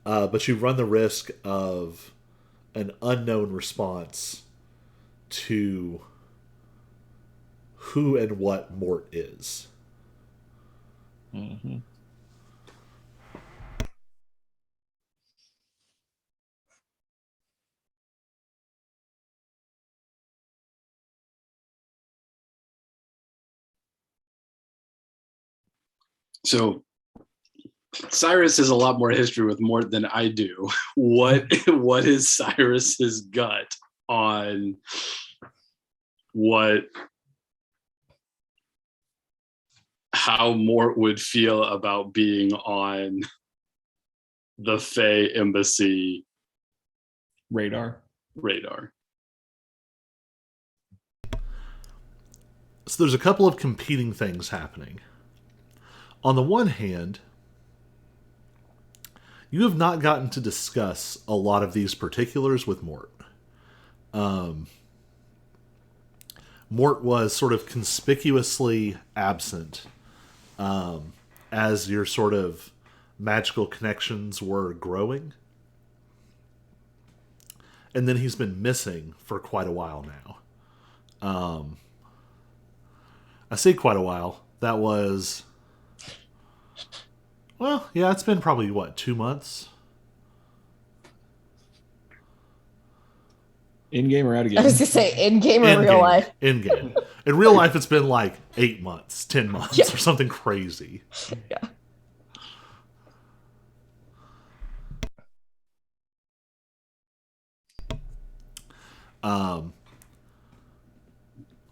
[SPEAKER 1] but you run the risk of an unknown response to who and what Mort is.
[SPEAKER 3] Mm-hmm.
[SPEAKER 4] So Cyrus has a lot more history with Mort than I do. What is Cyrus's gut on how Mort would feel about being on the Fae embassy
[SPEAKER 3] Radar.
[SPEAKER 1] So there's a couple of competing things happening. On the one hand, you have not gotten to discuss a lot of these particulars with Mort. Mort was sort of conspicuously absent as your sort of magical connections were growing. And then he's been missing for quite a while now. I say quite a while. That was... Well, yeah, it's been probably, 2 months?
[SPEAKER 3] In game or out of game?
[SPEAKER 2] I was gonna say in game or
[SPEAKER 1] In
[SPEAKER 2] real
[SPEAKER 1] game.
[SPEAKER 2] life.
[SPEAKER 1] In game. In real life, it's been like 8 months, 10 months,
[SPEAKER 2] Yeah.
[SPEAKER 1] or something crazy.
[SPEAKER 2] Yeah.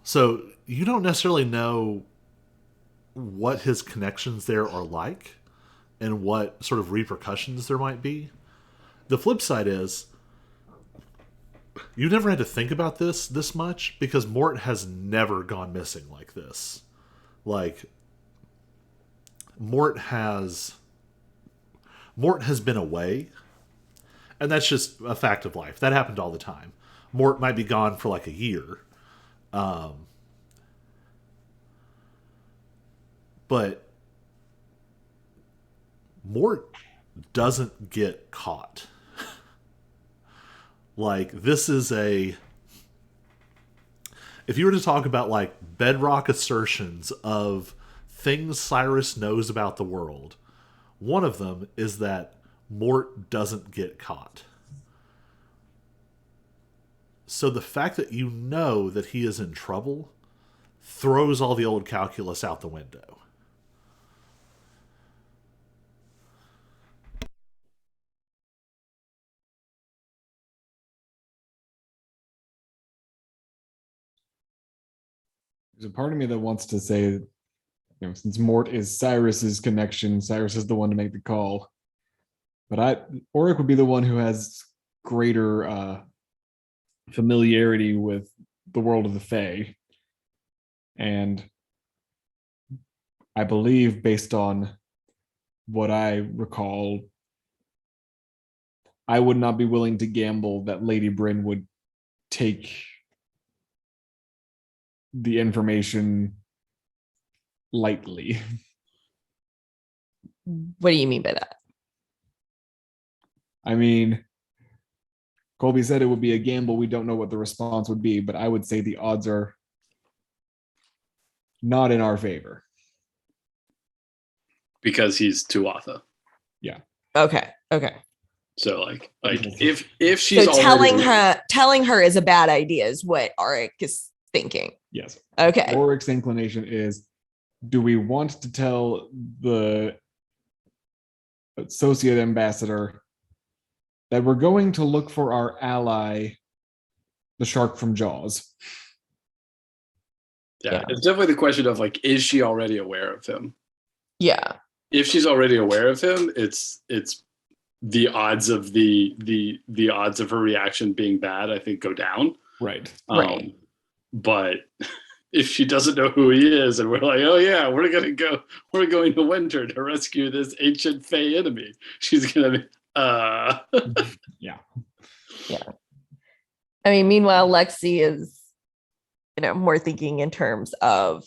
[SPEAKER 1] So you don't necessarily know what his connections there are like and what sort of repercussions there might be. The flip side is you never had to think about this much because Mort has never gone missing like this. Like Mort has been away, and that's just a fact of life. That happened all the time. Mort might be gone for like a year. But Mort doesn't get caught. Like, this is a... If you were to talk about, like, bedrock assertions of things Cyrus knows about the world, one of them is that Mort doesn't get caught. So the fact that you know that he is in trouble throws all the old calculus out the window.
[SPEAKER 3] There's a part of me that wants to say, since Mort is Cyrus's connection, Cyrus is the one to make the call. But Auric would be the one who has greater familiarity with the world of the Fae. And I believe, based on what I recall, I would not be willing to gamble that Lady Bryn would take the information lightly.
[SPEAKER 2] What do you mean by that?
[SPEAKER 3] I mean, Colby said it would be a gamble. We don't know what the response would be, but I would say the odds are not in our favor.
[SPEAKER 4] Because he's Tuatha.
[SPEAKER 3] Yeah.
[SPEAKER 2] Okay.
[SPEAKER 4] So like if she's
[SPEAKER 2] So
[SPEAKER 4] already
[SPEAKER 2] telling her is a bad idea is what Auric is thinking.
[SPEAKER 3] Yes.
[SPEAKER 2] Okay.
[SPEAKER 3] Auric's inclination is, do we want to tell the associate ambassador that we're going to look for our ally, the shark from Jaws?
[SPEAKER 4] Yeah, it's definitely the question of like, is she already aware of him?
[SPEAKER 2] Yeah.
[SPEAKER 4] If she's already aware of him, it's the odds of the odds of her reaction being bad, I think, go down.
[SPEAKER 3] Right.
[SPEAKER 2] Right.
[SPEAKER 4] But if she doesn't know who he is, and we're like, oh yeah, we're going to Winter to rescue this ancient Fey enemy, she's gonna be
[SPEAKER 3] Yeah.
[SPEAKER 2] I mean, meanwhile, Lexi is, more thinking in terms of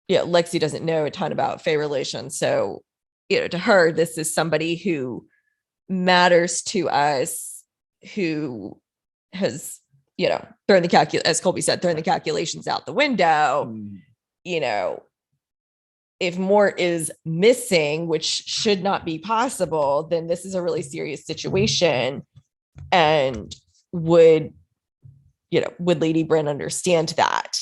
[SPEAKER 2] Lexi doesn't know a ton about Fey relations. So, to her, this is somebody who matters to us, who has, thrown as Colby said, thrown the calculations out the window. If Mort is missing, which should not be possible, then this is a really serious situation. And would Lady Bryn understand that?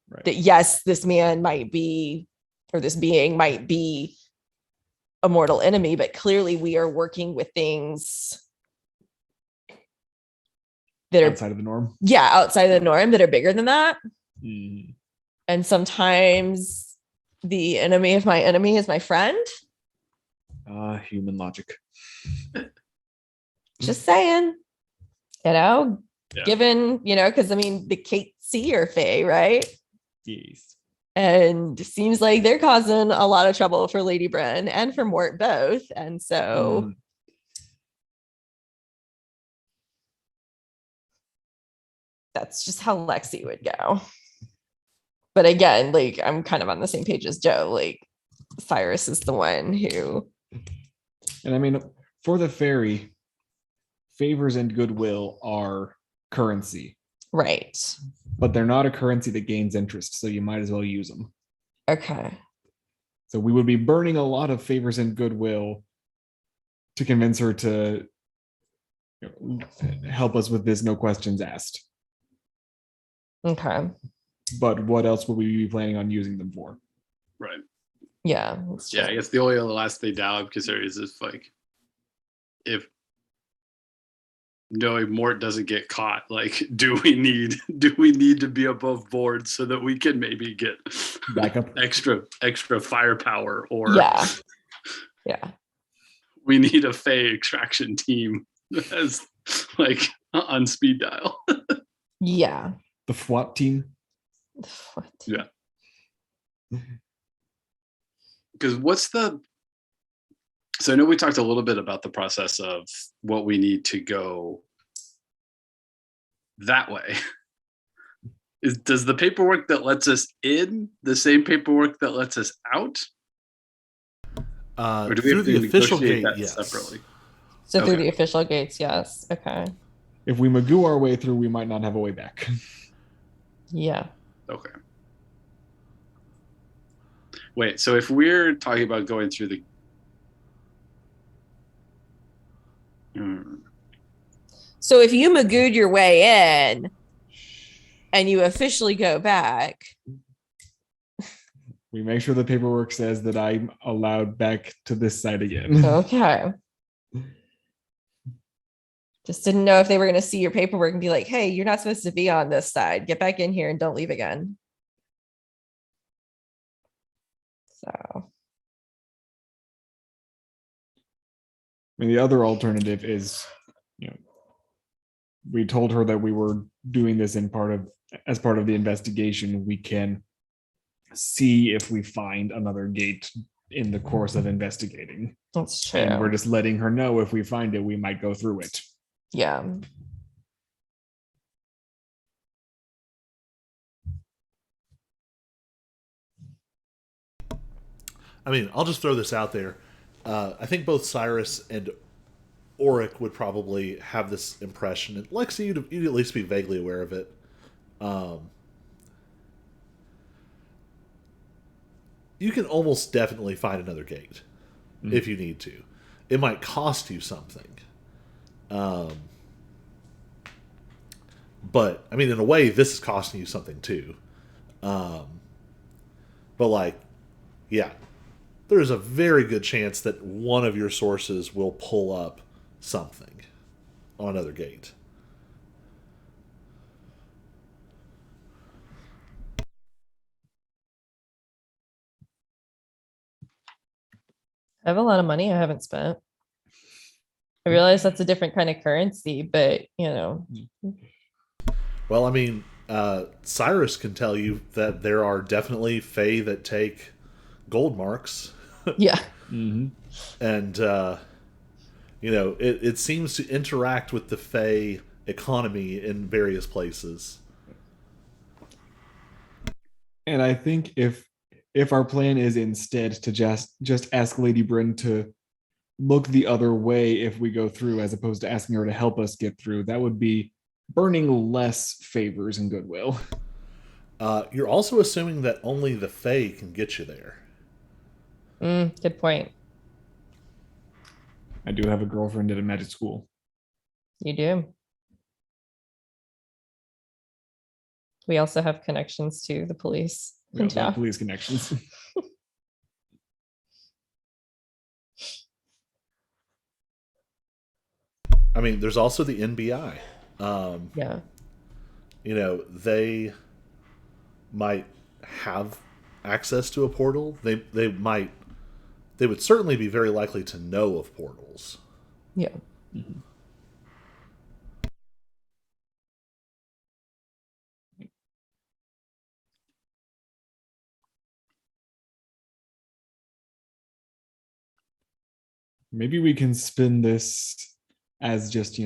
[SPEAKER 2] Right. That yes, this man might be, or this being might be a mortal enemy, but clearly we are working with things that are
[SPEAKER 3] outside of the norm.
[SPEAKER 2] Yeah, outside of the norm, that are bigger than that. And sometimes the enemy of my enemy is my friend.
[SPEAKER 3] Human logic.
[SPEAKER 2] Just saying, given, because the Kate C are Fae, right?
[SPEAKER 3] Yes.
[SPEAKER 2] And it seems like they're causing a lot of trouble for Lady Bryn and for Mort both. And so that's just how Lexi would go. But again, like, I'm kind of on the same page as Joe. Like, Cyrus is the one who.
[SPEAKER 3] And for the fairy, favors and goodwill are currency.
[SPEAKER 2] Right.
[SPEAKER 3] But they're not a currency that gains interest, so you might as well use them.
[SPEAKER 2] Okay.
[SPEAKER 3] So we would be burning a lot of favors and goodwill to convince her to help us with this, no questions asked.
[SPEAKER 2] Okay.
[SPEAKER 3] But what else would we be planning on using them for?
[SPEAKER 4] Right.
[SPEAKER 2] Yeah.
[SPEAKER 4] Yeah, I guess the only last thing now I'm concerned is like, if knowing Mort doesn't get caught, like, do we need to be above board so that we can maybe get
[SPEAKER 3] backup,
[SPEAKER 4] extra firepower, or
[SPEAKER 2] yeah,
[SPEAKER 4] we need a Fey extraction team as like on speed dial.
[SPEAKER 2] Yeah.
[SPEAKER 3] The SWAT team.
[SPEAKER 4] Yeah. Because so I know we talked a little bit about the process of what we need to go that way. Does the paperwork that lets us in the same paperwork that lets us out?
[SPEAKER 1] Or do we have to the official gate, that separately?
[SPEAKER 2] So through the official gates, yes. Okay.
[SPEAKER 3] If we magoo our way through, we might not have a way back.
[SPEAKER 2] Yeah.
[SPEAKER 4] Okay. Wait, so if we're talking about going through the
[SPEAKER 2] So if you magooed your way in and you officially go back,
[SPEAKER 3] we make sure the paperwork says that I'm allowed back to this side again.
[SPEAKER 2] Okay. Just didn't know if they were going to see your paperwork and be like, hey, you're not supposed to be on this side. Get back in here and don't leave again. So.
[SPEAKER 3] The other alternative is, we told her that we were doing this as part of the investigation. We can see if we find another gate in the course of investigating.
[SPEAKER 2] That's true.
[SPEAKER 3] And we're just letting her know if we find it, we might go through it.
[SPEAKER 2] Yeah.
[SPEAKER 1] I'll just throw this out there. I think both Cyrus and Auric would probably have this impression. And Lexi, you'd at least be vaguely aware of it. You can almost definitely find another gate if you need to. It might cost you something. But, in a way, this is costing you something too. But, there's a very good chance that one of your sources will pull up something on another gate.
[SPEAKER 2] I have a lot of money I haven't spent. I realize that's a different kind of currency, but
[SPEAKER 1] Well, Cyrus can tell you that there are definitely Fae that take gold marks.
[SPEAKER 2] Yeah.
[SPEAKER 3] Mm-hmm.
[SPEAKER 1] And it seems to interact with the Fae economy in various places.
[SPEAKER 3] And I think if if our plan is instead to just ask Lady Bryn to look the other way if we go through, as opposed to asking her to help us get through, that would be burning less favors and goodwill.
[SPEAKER 1] You're also assuming that only the Fae can get you there.
[SPEAKER 2] Good point.
[SPEAKER 3] I do have a girlfriend at a magic school.
[SPEAKER 2] You do. We also have connections to the police.
[SPEAKER 3] We also have police connections.
[SPEAKER 1] I mean, there's also the NBI.
[SPEAKER 2] Yeah.
[SPEAKER 1] You know, they might have access to a portal. They would certainly be very likely to know of portals.
[SPEAKER 2] Yeah.
[SPEAKER 3] Mm-hmm. Maybe we can spin this as just,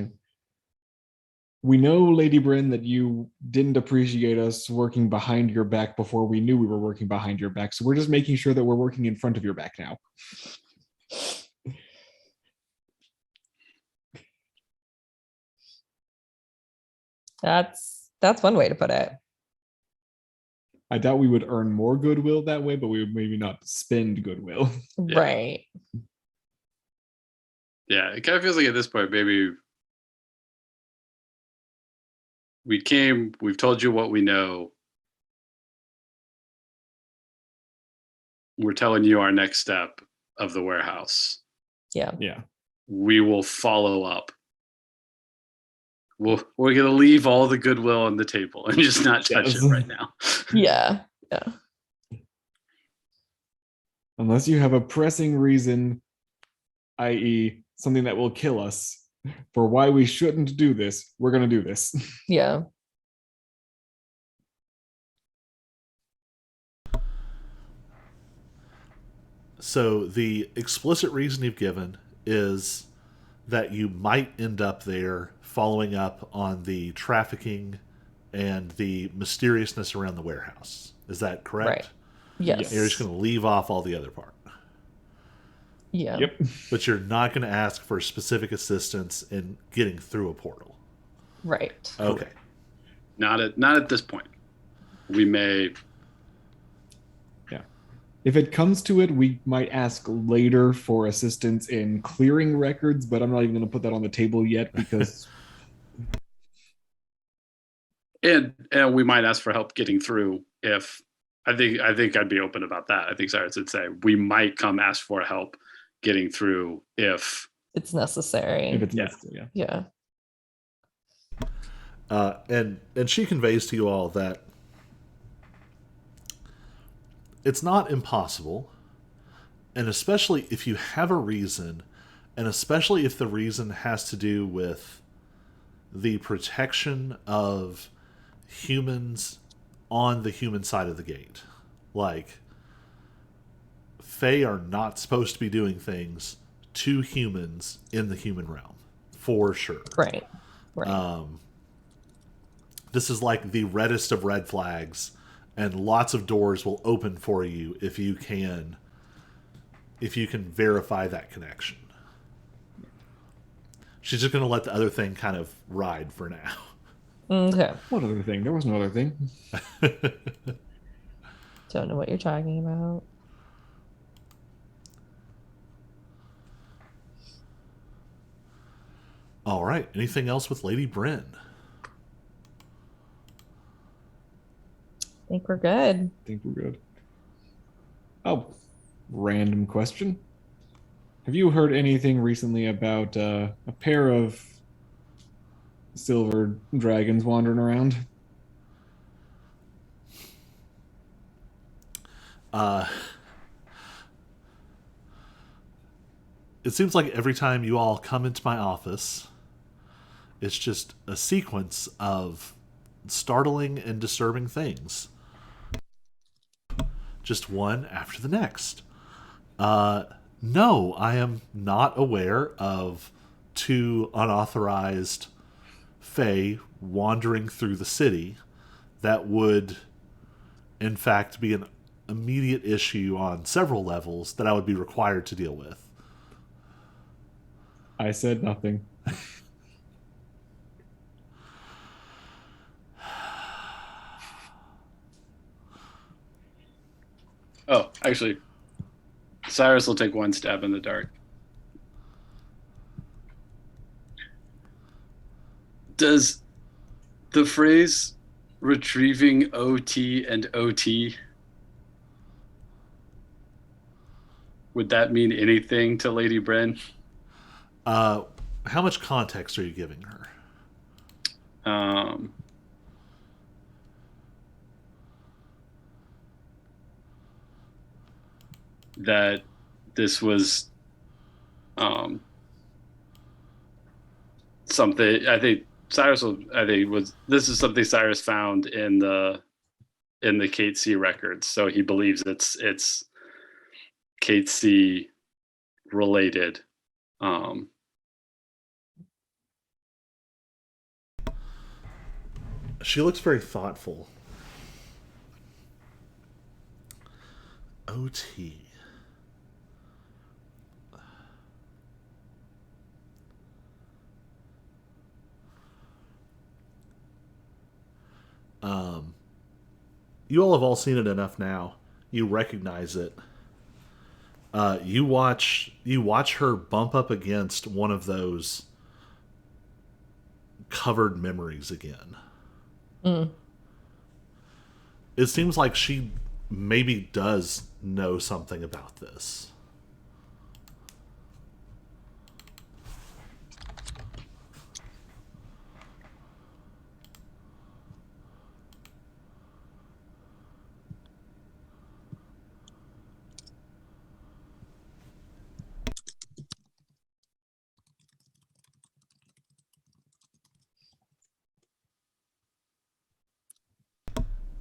[SPEAKER 3] we know, Lady Bryn, that you didn't appreciate us working behind your back before we knew we were working behind your back. So we're just making sure that we're working in front of your back now.
[SPEAKER 2] That's one way to put it.
[SPEAKER 3] I doubt we would earn more goodwill that way, but we would maybe not spend goodwill.
[SPEAKER 4] Yeah.
[SPEAKER 2] Right.
[SPEAKER 4] Yeah, it kind of feels like at this point, maybe we've told you what we know. We're telling you our next step of the warehouse.
[SPEAKER 2] Yeah.
[SPEAKER 3] Yeah.
[SPEAKER 4] We will follow up. We're going to leave all the goodwill on the table and just not touch it right now.
[SPEAKER 2] Yeah. Yeah.
[SPEAKER 3] Unless you have a pressing reason, i.e., something that will kill us, for why we shouldn't do this, we're going to do this.
[SPEAKER 2] Yeah.
[SPEAKER 1] So the explicit reason you've given is that you might end up there following up on the trafficking and the mysteriousness around the warehouse. Is that correct?
[SPEAKER 2] Right. Yes.
[SPEAKER 1] You're just going to leave off all the other part.
[SPEAKER 2] Yeah.
[SPEAKER 3] Yep.
[SPEAKER 1] But you're not going to ask for specific assistance in getting through a portal.
[SPEAKER 2] Right.
[SPEAKER 1] Okay.
[SPEAKER 4] Not at this point. We may.
[SPEAKER 3] Yeah. If it comes to it, we might ask later for assistance in clearing records, but I'm not even going to put that on the table yet because.
[SPEAKER 4] And we might ask for help getting through if I think I'd be open about that. I think Cyrus would say we might come ask for help getting through if
[SPEAKER 2] it's necessary.
[SPEAKER 3] If it's necessary,
[SPEAKER 2] yeah.
[SPEAKER 1] And she conveys to you all that it's not impossible, and especially if you have a reason, and especially if the reason has to do with the protection of humans on the human side of the gate. Like, Fae are not supposed to be doing things to humans in the human realm, for sure.
[SPEAKER 2] Right.
[SPEAKER 1] This is like the reddest of red flags, and lots of doors will open for you if you can verify that connection. She's just going to let the other thing kind of ride for now.
[SPEAKER 2] Okay.
[SPEAKER 3] What other thing? There was no other thing.
[SPEAKER 2] Don't know what you're talking about.
[SPEAKER 1] All right. Anything else with Lady Bryn?
[SPEAKER 2] I think we're good.
[SPEAKER 3] I think we're good. Oh, random question. Have you heard anything recently about a pair of silver dragons wandering around?
[SPEAKER 1] It seems like every time you all come into my office, it's just a sequence of startling and disturbing things. Just one after the next. No, I am not aware of two unauthorized Fae wandering through the city that would, in fact, be an immediate issue on several levels that I would be required to deal with.
[SPEAKER 3] I said nothing.
[SPEAKER 4] Oh, actually, Cyrus will take one stab in the dark. Does the phrase retrieving OT and OT, would that mean anything to Lady Bren?
[SPEAKER 1] How much context are you giving her?
[SPEAKER 4] Um, that this was something. I think Cyrus will. I think was this is something Cyrus found in the Kate C records, so he believes it's Kate C related.
[SPEAKER 1] She looks very thoughtful. OT. You all have all seen it enough now. You recognize it. You watch her bump up against one of those covered memories again.
[SPEAKER 2] Mm.
[SPEAKER 1] It seems like she maybe does know something about this.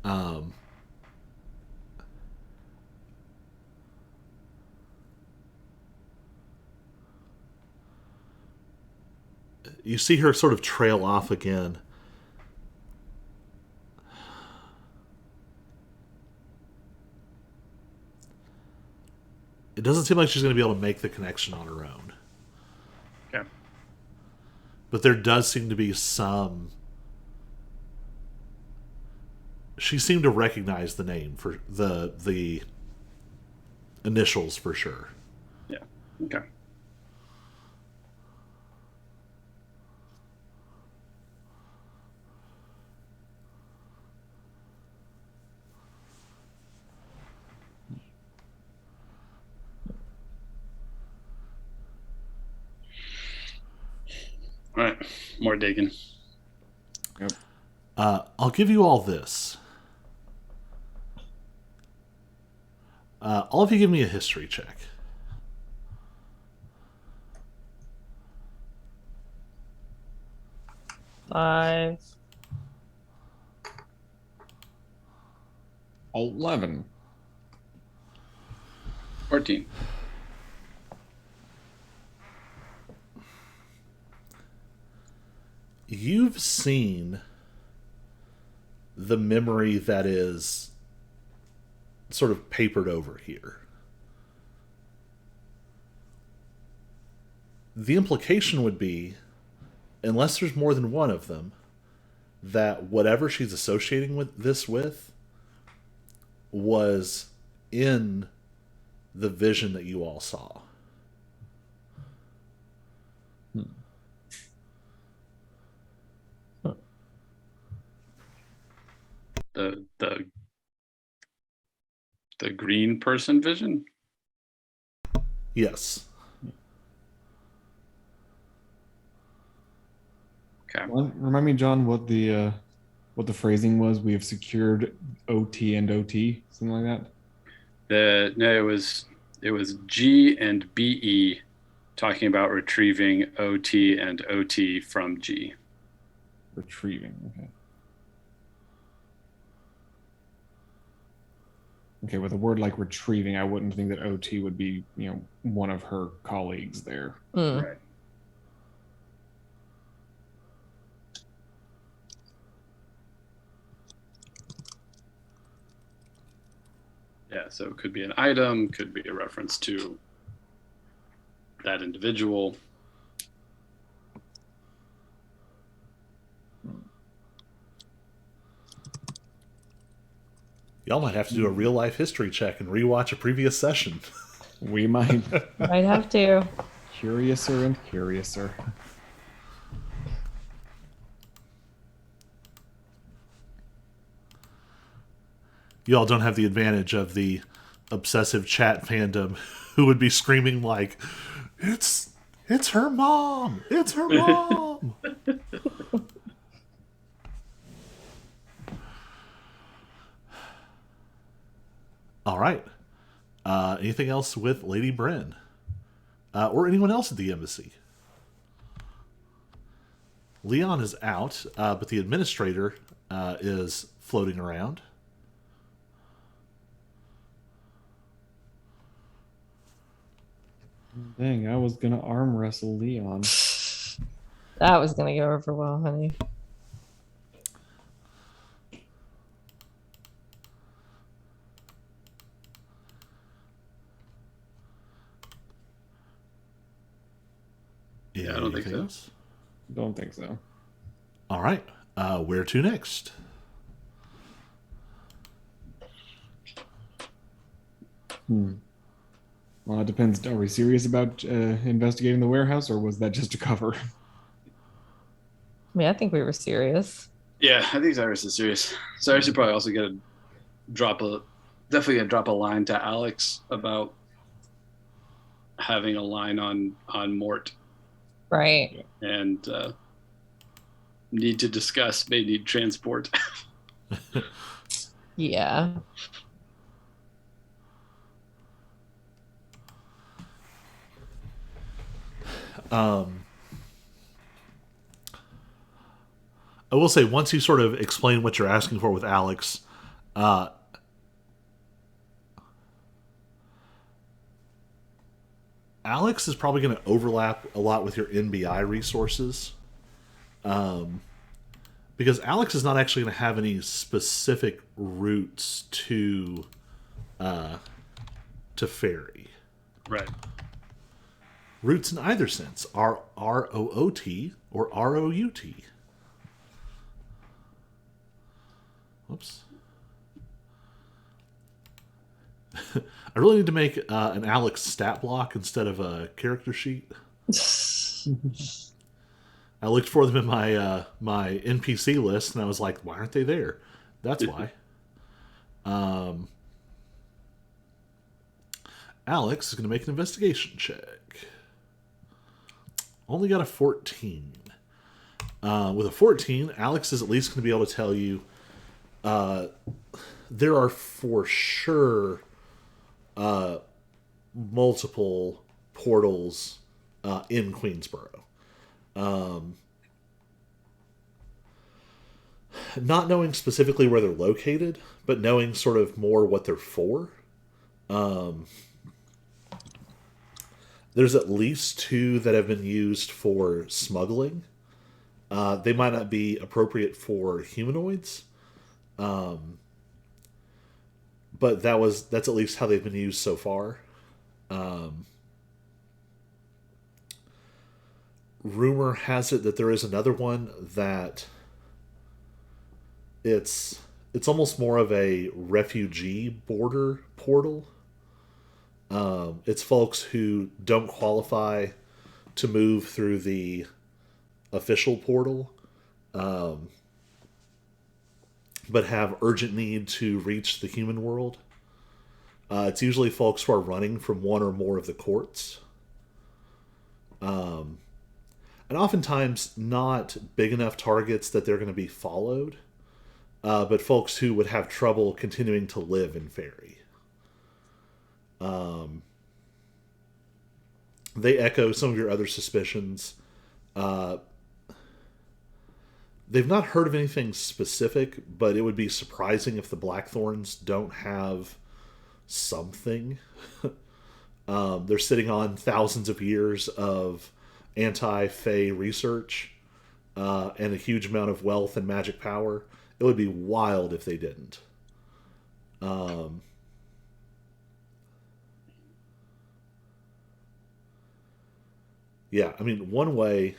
[SPEAKER 1] Um, you see her sort of trail off again. It doesn't seem like she's going to be able to make the connection on her own.
[SPEAKER 4] Okay.
[SPEAKER 1] But there does seem to be some. She seemed to recognize the name for the initials for sure.
[SPEAKER 4] Yeah. Okay. All right. More digging.
[SPEAKER 3] Yep.
[SPEAKER 1] I'll give you all this. All of you give me a history check.
[SPEAKER 2] Five.
[SPEAKER 3] 11.
[SPEAKER 4] 14.
[SPEAKER 1] You've seen the memory that is sort of papered over here. The implication would be, unless there's more than one of them, that whatever she's associating with this with was in the vision that you all saw.
[SPEAKER 4] The green person vision.
[SPEAKER 1] Yes.
[SPEAKER 4] Okay.
[SPEAKER 3] Remind me, John, what the phrasing was. We have secured OT and OT, something like that.
[SPEAKER 4] No, it was G and BE talking about retrieving OT and OT from G.
[SPEAKER 3] Retrieving. Okay. Okay, with a word like retrieving, I wouldn't think that OT would be, one of her colleagues there.
[SPEAKER 2] Mm.
[SPEAKER 4] Right. Yeah. Yeah, so it could be an item, could be a reference to that individual.
[SPEAKER 1] Y'all might have to do a real life history check and rewatch a previous session.
[SPEAKER 3] We might.
[SPEAKER 2] Might have to.
[SPEAKER 3] Curiouser and curiouser.
[SPEAKER 1] Y'all don't have the advantage of the obsessive chat fandom who would be screaming like, it's her mom! It's her mom! All right. Anything else with Lady Bryn? Or anyone else at the embassy? Leon is out, but the administrator is floating around.
[SPEAKER 3] Dang, I was gonna arm wrestle Leon.
[SPEAKER 2] That was gonna go over well, honey.
[SPEAKER 4] Yeah, I don't think
[SPEAKER 1] Anything
[SPEAKER 4] so.
[SPEAKER 1] else?
[SPEAKER 3] Don't think so.
[SPEAKER 1] All right. Where to next?
[SPEAKER 3] Well, it depends. Are we serious about investigating the warehouse, or was that just a cover?
[SPEAKER 2] I mean, I think we were serious.
[SPEAKER 4] Yeah, I think Cyrus is serious. Cyrus should probably also definitely drop a line to Alex about having a line on Mort
[SPEAKER 2] Right.
[SPEAKER 4] and need to discuss, may need transport.
[SPEAKER 2] Yeah.
[SPEAKER 1] I will say, once you sort of explain what you're asking for with Alex, Alex is probably going to overlap a lot with your NBI resources. Because Alex is not actually going to have any specific routes to Fairy.
[SPEAKER 4] Right.
[SPEAKER 1] Routes in either sense are ROOT or ROUT. Whoops. I really need to make an Alex stat block instead of a character sheet. I looked for them in my my NPC list, and I was like, "Why aren't they there?" That's why. Alex is going to make an investigation check. Only got a 14. With a 14, Alex is at least going to be able to tell you there are for sure multiple portals in Queensboro. Not knowing specifically where they're located, but knowing sort of more what they're for. There's at least 2 that have been used for smuggling. They might not be appropriate for humanoids, but that's at least how they've been used so far. Rumor has it that there is another one that it's almost more of a refugee border portal. It's folks who don't qualify to move through the official portal, but have urgent need to reach the human world. It's usually folks who are running from one or more of the courts. And oftentimes not big enough targets that they're going to be followed, but folks who would have trouble continuing to live in Fairy. They echo some of your other suspicions. They've not heard of anything specific, but it would be surprising if the Blackthorns don't have something. They're sitting on thousands of years of anti-Fae research and a huge amount of wealth and magic power. It would be wild if they didn't. Yeah, I mean, one way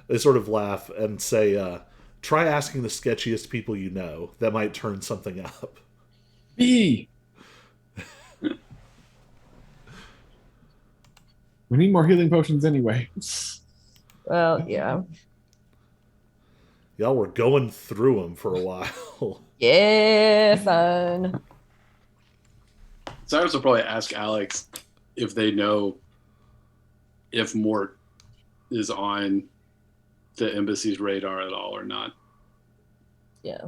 [SPEAKER 1] they sort of laugh and say, try asking the sketchiest people you know. That might turn something up.
[SPEAKER 3] B. We need more healing potions anyway.
[SPEAKER 2] Well, yeah.
[SPEAKER 1] Y'all were going through them for a while.
[SPEAKER 2] Yeah, son.
[SPEAKER 4] Cyrus will probably ask Alex if they know if Mort is on the embassy's radar at all or not.
[SPEAKER 2] Yeah.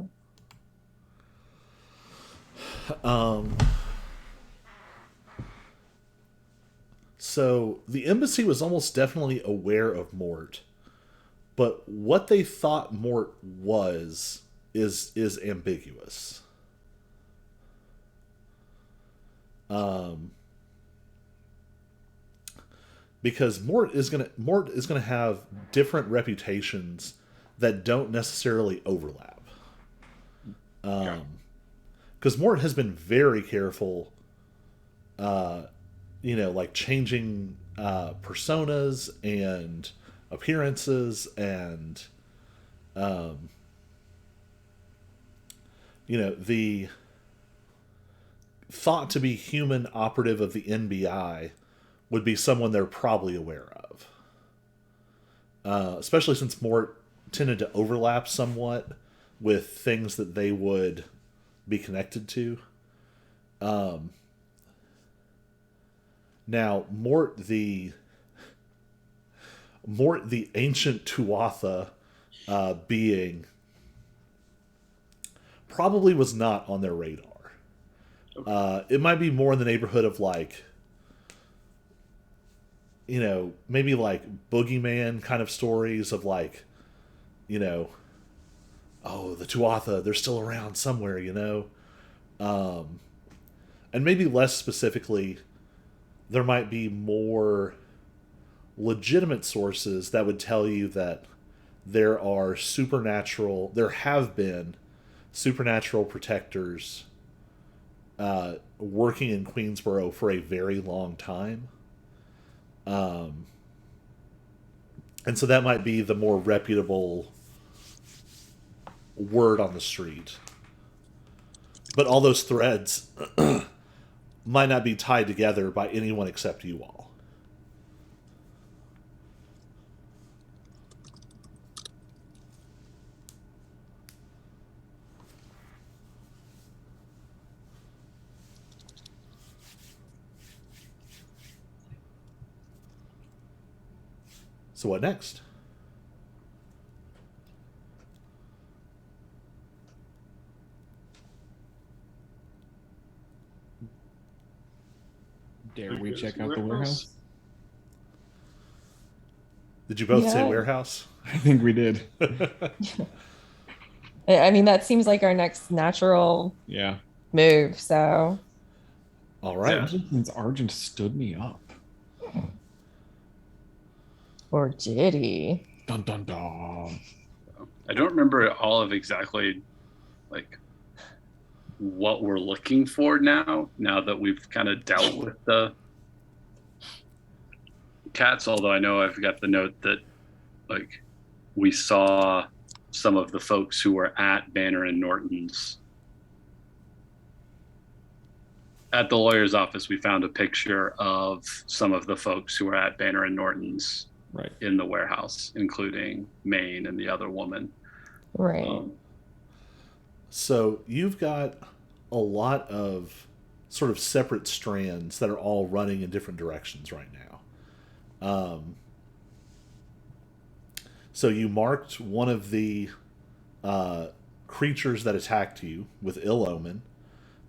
[SPEAKER 1] So the embassy was almost definitely aware of Mort, but what they thought Mort was is ambiguous. Because Mort is gonna have different reputations that don't necessarily overlap. Because Mort has been very careful, like changing personas and appearances and, the thought to be human operative of the NBI would be someone they're probably aware of. Especially since Mort tended to overlap somewhat with things that they would be connected to. Now, Mort the ancient Tuatha being probably was not on their radar. It might be more in the neighborhood of like, maybe like boogeyman kind of stories of like, oh, the Tuatha, they're still around somewhere, and maybe less specifically, there might be more legitimate sources that would tell you that there have been supernatural protectors working in Queensboro for a very long time. And so that might be the more reputable word on the street. But all those threads might not be tied together by anyone except you all. So what next?
[SPEAKER 3] Dare we check out the warehouse?
[SPEAKER 1] Did you both say
[SPEAKER 2] Yeah.
[SPEAKER 1] warehouse?
[SPEAKER 3] I think we did.
[SPEAKER 2] I mean, that seems like our next natural
[SPEAKER 3] Yeah.
[SPEAKER 2] move. So,
[SPEAKER 1] All right.
[SPEAKER 4] Yeah.
[SPEAKER 3] Since Argent stood me up.
[SPEAKER 2] or did he?
[SPEAKER 3] Dun dun dun.
[SPEAKER 4] I don't remember all of exactly like what we're looking for now that we've kind of dealt with the cats, although I know I've got the note that like we saw some of the folks who were at Banner and Norton's. At the lawyer's office, we found a picture of some of the folks who were at Banner and Norton's
[SPEAKER 3] Right.
[SPEAKER 4] in the warehouse, including Maine and the other woman.
[SPEAKER 2] Right.
[SPEAKER 1] So you've got a lot of sort of separate strands that are all running in different directions right now. So you marked one of the creatures that attacked you with ill omen,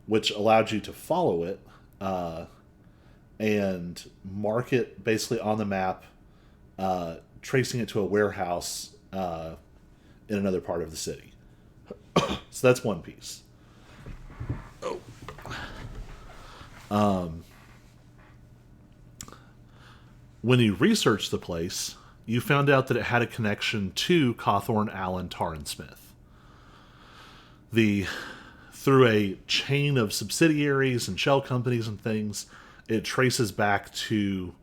[SPEAKER 1] which allowed you to follow it and mark it basically on the map, tracing it to a warehouse in another part of the city. So that's one piece. When you researched the place, you found out that it had a connection to Cawthorn Allen Tarn Smith. Through a chain of subsidiaries and shell companies and things, it traces back to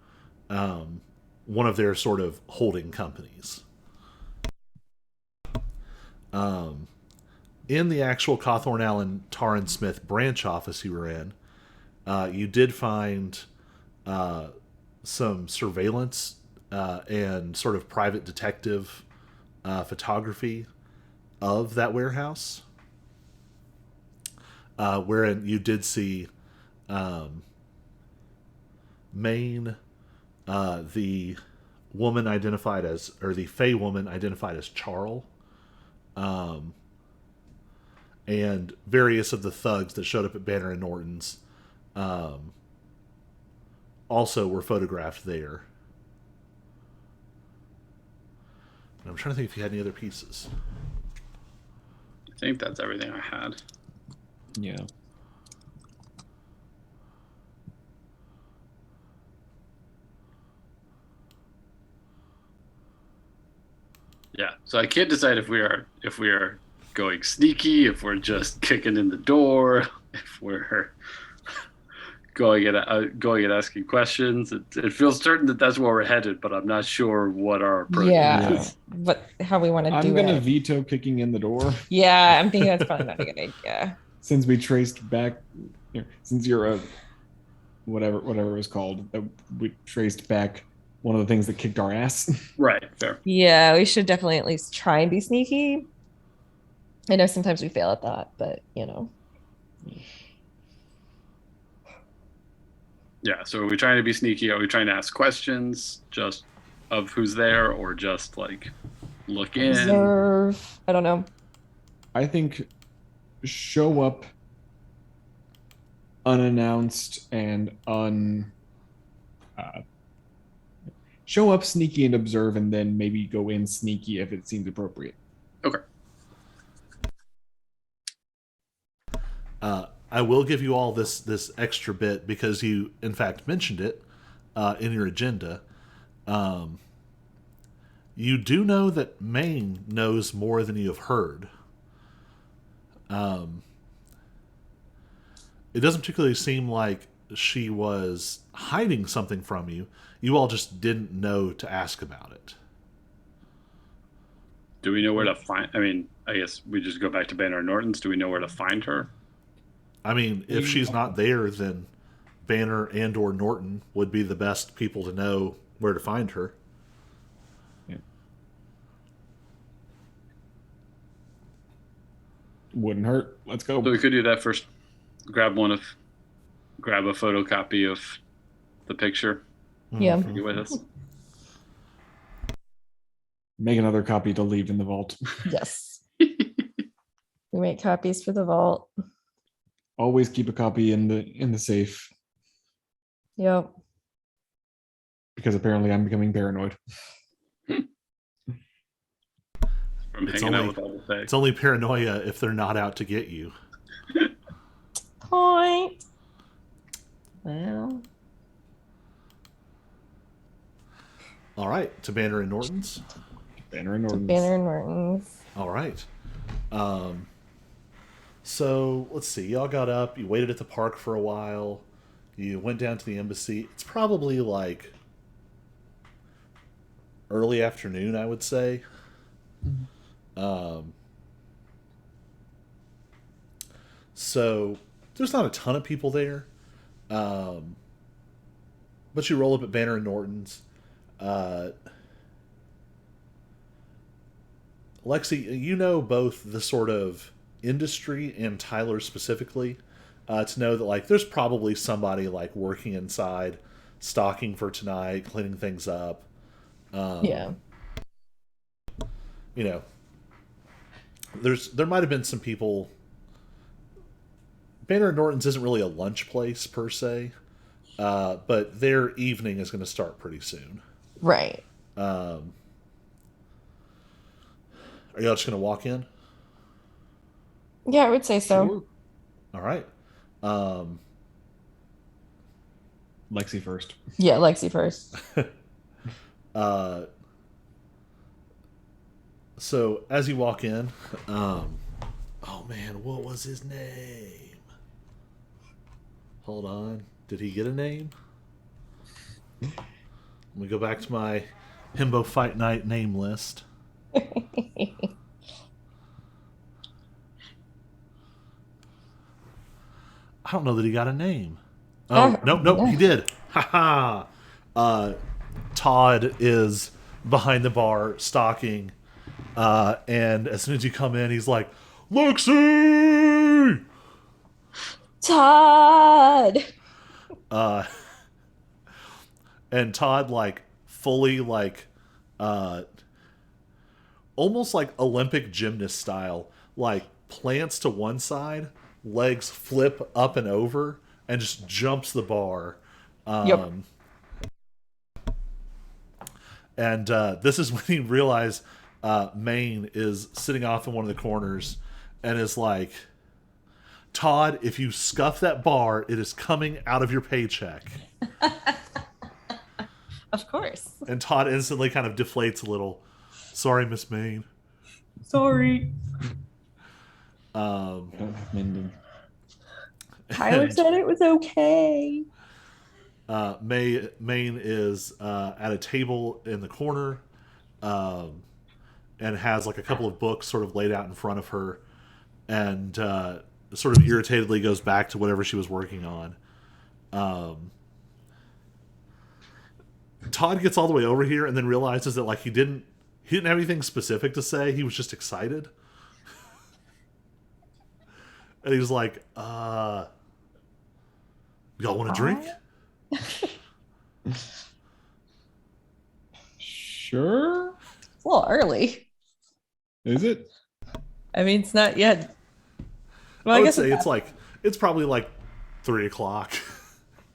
[SPEAKER 1] one of their sort of holding companies. In the actual Cawthorn Allen Tarn Smith branch office you were in, you did find some surveillance and sort of private detective photography of that warehouse, wherein you did see Maine, the woman identified as, or the Fey woman identified as Charl, and various of the thugs that showed up at Banner and Norton's also were photographed there. And I'm trying to think if you had any other pieces.
[SPEAKER 4] I think that's everything I had.
[SPEAKER 3] Yeah.
[SPEAKER 4] Yeah. So I can't decide if we are going sneaky, if we're just kicking in the door, if we're going and asking questions. It feels certain that that's where we're headed, but I'm not sure what our approach
[SPEAKER 2] Yeah.
[SPEAKER 4] is.
[SPEAKER 2] How we want to do
[SPEAKER 3] I'm gonna
[SPEAKER 2] it.
[SPEAKER 3] veto kicking in the door.
[SPEAKER 2] Yeah, I'm thinking that's probably not a good idea.
[SPEAKER 3] Since we traced back, since you're a whatever it was called, we traced back one of the things that kicked our ass.
[SPEAKER 4] Right. Fair.
[SPEAKER 2] Yeah, we should definitely at least try and be sneaky. I know sometimes we fail at that, but
[SPEAKER 4] Yeah. So are we trying to be sneaky? Are we trying to ask questions just of who's there, or just like look in?
[SPEAKER 2] Observe. I don't know.
[SPEAKER 3] I think show up unannounced and show up sneaky and observe, and then maybe go in sneaky if it seems appropriate.
[SPEAKER 4] Okay.
[SPEAKER 1] I will give you all this extra bit because you, in fact, mentioned it in your agenda. You do know that Maine knows more than you have heard. It doesn't particularly seem like she was hiding something from you. You all just didn't know to ask about it.
[SPEAKER 4] Do we know where to find? I mean, I guess we just go back to Banner and Norton's. Do we know where to find her?
[SPEAKER 1] I mean, if she's not there, then Banner and or Norton would be the best people to know where to find her.
[SPEAKER 3] Yeah. Wouldn't hurt. Let's go.
[SPEAKER 4] So we could do that first. Grab a photocopy of the picture.
[SPEAKER 2] Yeah.
[SPEAKER 4] Bring it with us.
[SPEAKER 3] Make another copy to leave in the vault.
[SPEAKER 2] Yes. We make copies for the vault.
[SPEAKER 3] Always keep a copy in the safe,
[SPEAKER 2] Yep.
[SPEAKER 3] because apparently I'm becoming paranoid.
[SPEAKER 4] From
[SPEAKER 1] It's
[SPEAKER 4] hanging
[SPEAKER 1] only-
[SPEAKER 4] out with all the Fae.
[SPEAKER 1] It's only paranoia if they're not out to get you.
[SPEAKER 2] Point. Well.
[SPEAKER 1] All right, to Banner and Norton's.
[SPEAKER 3] Banner and Norton's.
[SPEAKER 2] Banner and Norton's.
[SPEAKER 1] All right. So let's see. Y'all got up. You waited at the park for a while. You went down to the embassy. It's probably like early afternoon, I would say. So there's not a ton of people there. But you roll up at Banner and Norton's. Lexi, you know both the sort of industry and Tyler specifically, to know that like there's probably somebody like working inside, stocking for tonight, cleaning things up.
[SPEAKER 2] Yeah.
[SPEAKER 1] You know, there might have been some people. Banner and Norton's isn't really a lunch place per se, but their evening is going to start pretty soon.
[SPEAKER 2] Right.
[SPEAKER 1] Are y'all just going to walk in?
[SPEAKER 2] Yeah, I would say so.
[SPEAKER 3] Sure.
[SPEAKER 1] All right.
[SPEAKER 3] Lexi first.
[SPEAKER 2] Yeah, Lexi first.
[SPEAKER 1] So as you walk in, oh man, what was his name? Hold on. Did he get a name? Let me go back to my Himbo Fight Night name list. I don't know that he got a name. Oh, nope, he did. Ha ha. Todd is behind the bar stalking, and as soon as you come in, he's like, Lexi!
[SPEAKER 2] Todd.
[SPEAKER 1] And Todd, like, fully, like, almost like Olympic gymnast style, like, plants to one side, legs flip up and over, and just jumps the bar.
[SPEAKER 2] Yep.
[SPEAKER 1] And this is when you realize Maine is sitting off in one of the corners and is like, Todd, if you scuff that bar, it is coming out of your paycheck.
[SPEAKER 2] Of course.
[SPEAKER 1] And Todd instantly kind of deflates a little. Sorry, Miss Maine.
[SPEAKER 2] Sorry.
[SPEAKER 3] I don't have mending.
[SPEAKER 2] Tyler said it was okay.
[SPEAKER 1] Maine is at a table in the corner and has like a couple of books sort of laid out in front of her, and sort of irritatedly goes back to whatever she was working on. Todd gets all the way over here and then realizes that like he didn't have anything specific to say. He was just excited. And he was like, y'all want a drink?
[SPEAKER 3] Sure.
[SPEAKER 2] It's a little early.
[SPEAKER 3] Is it?
[SPEAKER 2] I mean, it's not yet. Well,
[SPEAKER 1] I would
[SPEAKER 2] guess
[SPEAKER 1] say it's probably like 3 o'clock.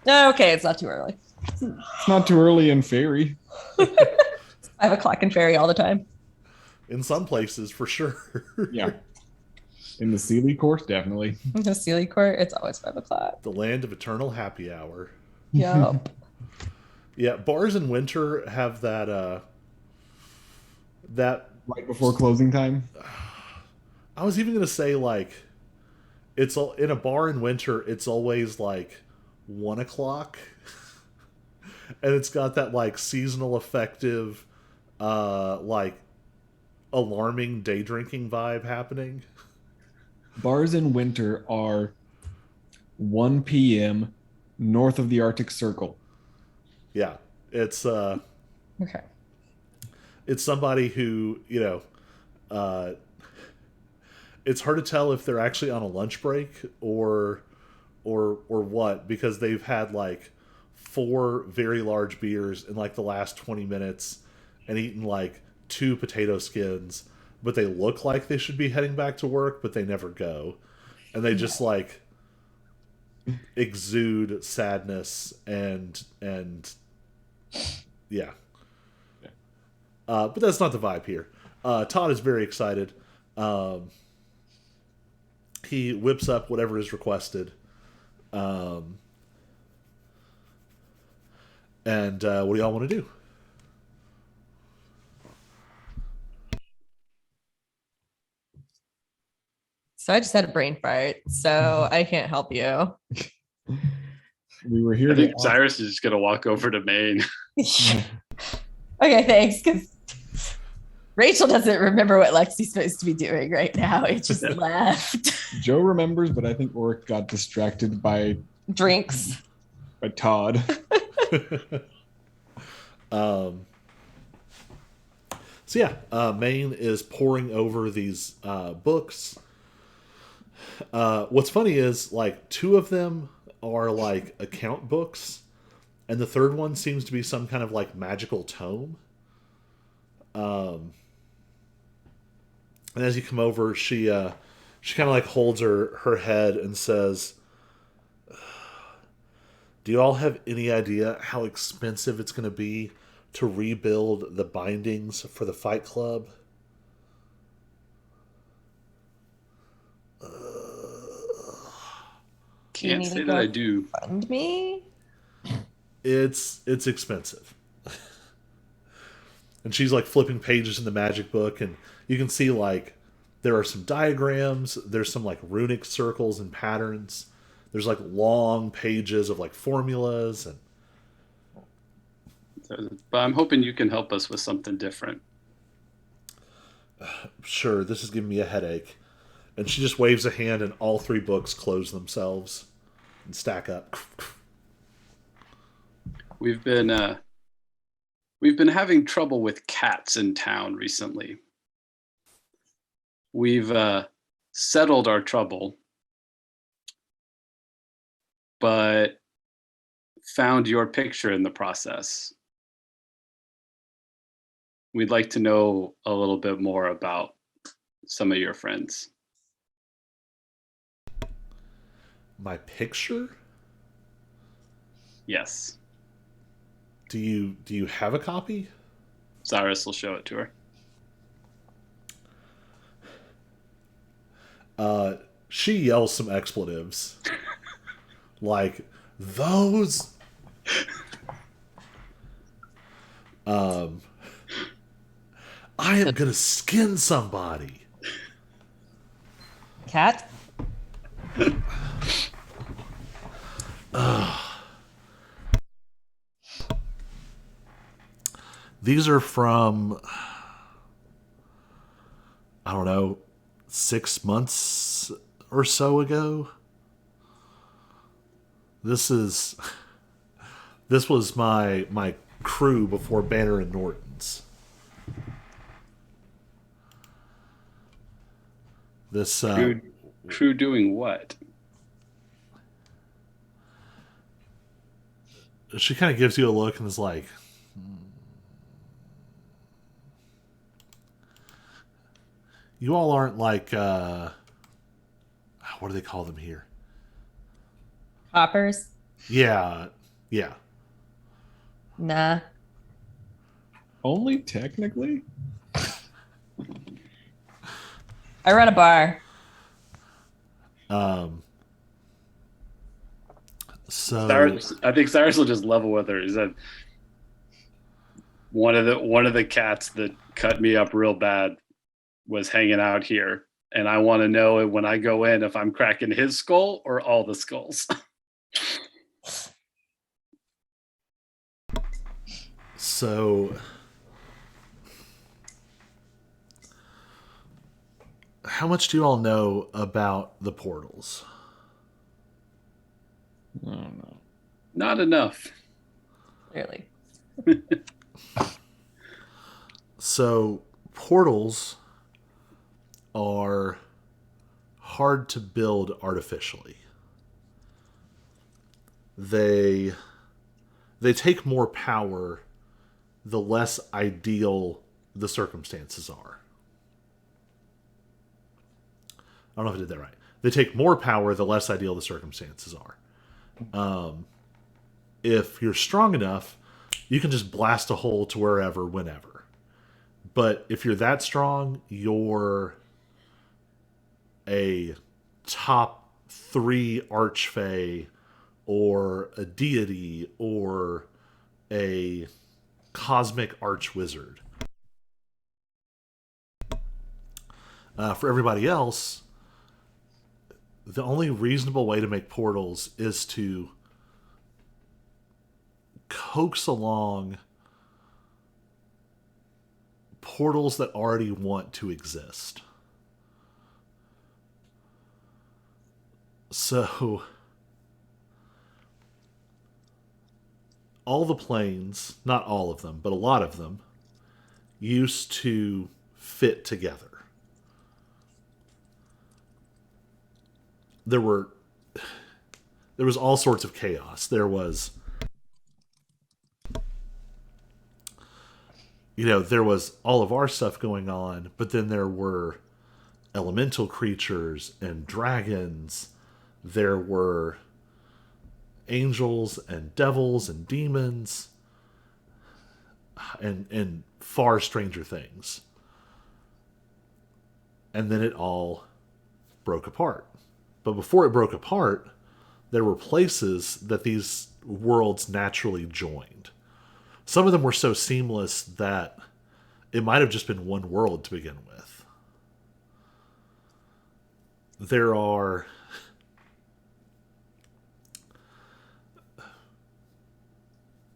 [SPEAKER 2] No, okay, it's not too early.
[SPEAKER 3] It's not too early in Fairy.
[SPEAKER 2] 5 o'clock in Fairy all the time.
[SPEAKER 1] In some places, for sure.
[SPEAKER 3] Yeah. In the Sealy course, definitely.
[SPEAKER 2] In the Sealy Court, it's always 5 o'clock.
[SPEAKER 1] The land of eternal happy hour.
[SPEAKER 2] Yup.
[SPEAKER 1] Yeah, bars in winter have that
[SPEAKER 3] Right before closing time.
[SPEAKER 1] I was even gonna say like it's in a bar in winter. It's always like 1 o'clock, and it's got that like seasonal affective, like alarming day drinking vibe happening.
[SPEAKER 3] Bars in winter are 1 p.m. north of the Arctic Circle.
[SPEAKER 1] Yeah, it's
[SPEAKER 2] Okay.
[SPEAKER 1] it's somebody who it's hard to tell if they're actually on a lunch break or what, because they've had like 4 very large beers in like the last 20 minutes and eaten like 2 potato skins, but they look like they should be heading back to work, but they never go, and they just like exude sadness and yeah. But that's not the vibe here. Todd is very excited. He whips up whatever is requested. And what do y'all want to do?
[SPEAKER 2] So I just had a brain fart, so I can't help you.
[SPEAKER 3] We were here
[SPEAKER 4] I think
[SPEAKER 3] to
[SPEAKER 4] Cyrus is just gonna walk over to Maine.
[SPEAKER 2] Okay, thanks. Because Rachel doesn't remember what Lexi's supposed to be doing right now. It just left.
[SPEAKER 3] Joe remembers, but I think Oric got distracted by
[SPEAKER 2] Drinks.
[SPEAKER 3] Todd.
[SPEAKER 1] So yeah, Maine is poring over these books. What's funny is like 2 of them are like account books, and the third one seems to be some kind of like magical tome. And as you come over, she kind of like holds her head and says, "Do you all have any idea how expensive it's going to be to rebuild the bindings for the Fight Club?"
[SPEAKER 4] Can't say that I do.
[SPEAKER 2] Fund me?
[SPEAKER 1] It's expensive. And she's like flipping pages in the magic book, and you can see like there are some diagrams, there's some like runic circles and patterns. There's like long pages of like formulas, and
[SPEAKER 4] But I'm hoping you can help us with something different.
[SPEAKER 1] Sure, this is giving me a headache. And she just waves a hand, and all three books close themselves and stack up.
[SPEAKER 4] We've been having trouble with cats in town recently. We've settled our trouble, but found your picture in the process. We'd like to know a little bit more about some of your friends.
[SPEAKER 1] My picture?
[SPEAKER 4] Yes.
[SPEAKER 1] Do you have a copy?
[SPEAKER 4] Cyrus will show it to her.
[SPEAKER 1] She yells some expletives. Like, those. I am gonna skin somebody.
[SPEAKER 2] Cat?
[SPEAKER 1] These are from, I don't know, 6 months or so ago. This was my crew before Banner and Norton's. This
[SPEAKER 4] Crew doing what?
[SPEAKER 1] she kind of gives you a look and is like, you all aren't like what do they call them here?
[SPEAKER 2] Hoppers?
[SPEAKER 1] Yeah.
[SPEAKER 2] Nah.
[SPEAKER 3] Only technically?
[SPEAKER 2] I run a bar.
[SPEAKER 1] So
[SPEAKER 4] Cyrus, I think Cyrus will just level with her. He said, one of the cats that cut me up real bad was hanging out here, and I want to know when I go in if I'm cracking his skull or all the skulls.
[SPEAKER 1] So how much do you all know about the portals?
[SPEAKER 3] I don't know.
[SPEAKER 4] Not enough.
[SPEAKER 2] Clearly.
[SPEAKER 1] So portals are hard to build artificially. They take more power the less ideal the circumstances are. I don't know if I did that right. They take more power the less ideal the circumstances are. If you're strong enough, you can just blast a hole to wherever, whenever. But if you're that strong, you're a top 3 archfey or a deity or a cosmic archwizard. For everybody else, the only reasonable way to make portals is to coax along portals that already want to exist. So all the planes, not all of them, but a lot of them, used to fit together. There was all sorts of chaos. There was there was all of our stuff going on, but then there were elemental creatures and dragons. There were angels and devils and demons and far stranger things. And then it all broke apart. But before it broke apart, there were places that these worlds naturally joined. Some of them were so seamless that it might have just been one world to begin with.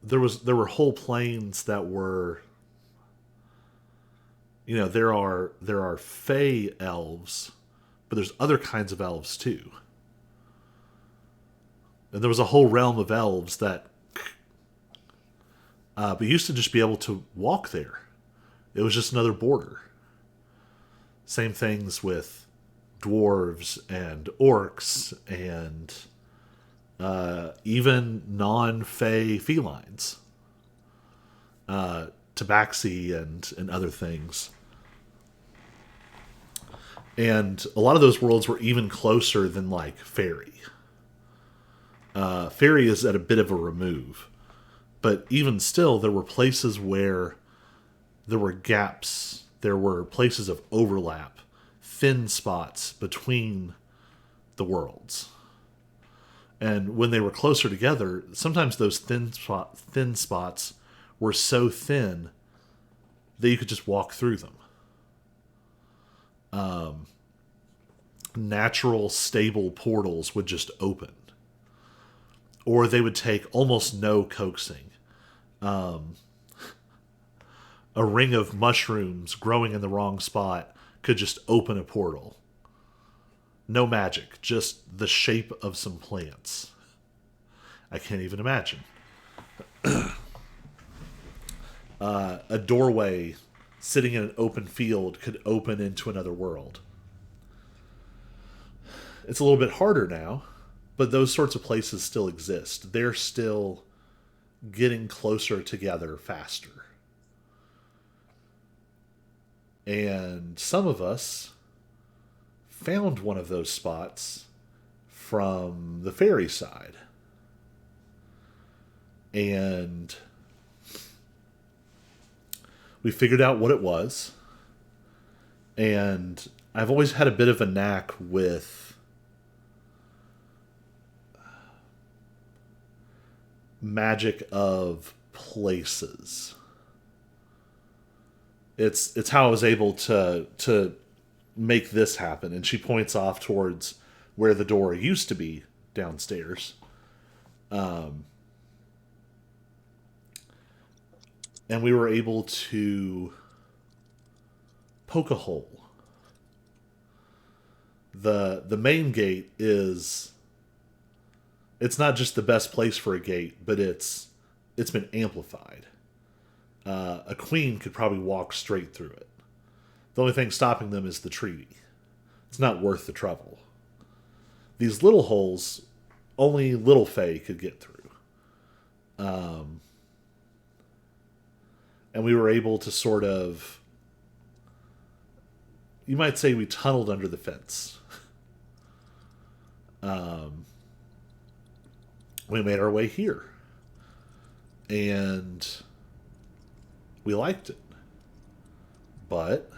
[SPEAKER 1] there were whole planes that were, there are fey elves, but there's other kinds of elves too. And there was a whole realm of elves that we used to just be able to walk there. It was just another border. Same things with dwarves and orcs and even non-fey felines. Tabaxi and other things. And a lot of those worlds were even closer than, like, fairy. Fairy is at a bit of a remove. But even still, there were places where there were gaps. There were places of overlap, thin spots between the worlds. And when they were closer together, sometimes those thin spots were so thin that you could just walk through them. Natural, stable portals would just open. Or they would take almost no coaxing. A ring of mushrooms growing in the wrong spot could just open a portal. No magic, just the shape of some plants. I can't even imagine. A doorway sitting in an open field could open into another world. It's a little bit harder now, but those sorts of places still exist. They're still getting closer together faster. And some of us found one of those spots from the fairy side. And we figured out what it was. And I've always had a bit of a knack with magic of places. It's how I was able to make this happen. And she points off towards where the door used to be downstairs. And we were able to poke a hole. The main gate is... It's not just the best place for a gate, but it's been amplified. A queen could probably walk straight through it. The only thing stopping them is the treaty. It's not worth the trouble. These little holes, only little fae could get through. And we were able to sort of... You might say we tunneled under the fence. We made our way here. And we liked it. But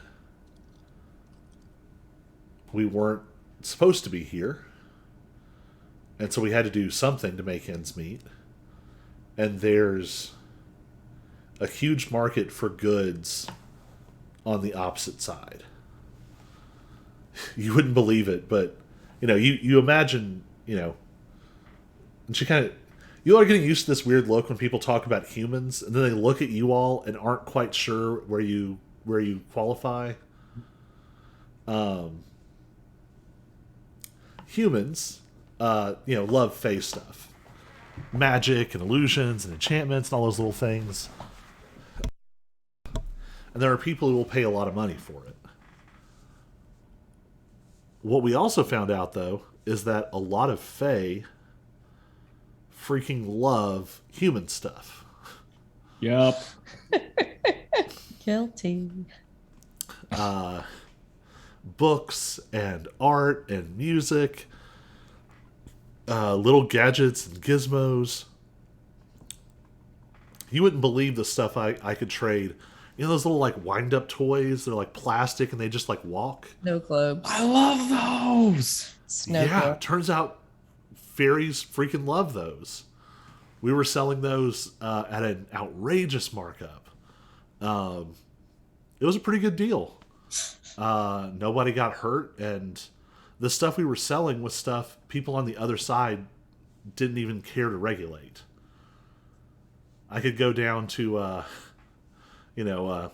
[SPEAKER 1] we weren't supposed to be here. And so we had to do something to make ends meet. And there's a huge market for goods on the opposite side. You wouldn't believe it, but you imagine, and she kind of, you all are getting used to this weird look when people talk about humans, and then they look at you all and aren't quite sure where you qualify. Humans, love fae stuff, magic and illusions and enchantments and all those little things. And there are people who will pay a lot of money for it. What we also found out, though, is that a lot of fae freaking love human stuff.
[SPEAKER 3] Yup.
[SPEAKER 2] Guilty.
[SPEAKER 1] Books and art and music, little gadgets and gizmos. You wouldn't believe the stuff I could trade. Those little, like, wind-up toys? They're, like, plastic, and they just, like, walk.
[SPEAKER 2] Snow globes.
[SPEAKER 3] I love those.
[SPEAKER 2] Snow
[SPEAKER 1] Yeah,
[SPEAKER 2] globe.
[SPEAKER 1] turns out fairies freaking love those. We were selling those at an outrageous markup. It was a pretty good deal. Nobody got hurt, and the stuff we were selling was stuff people on the other side didn't even care to regulate. I could go down to you know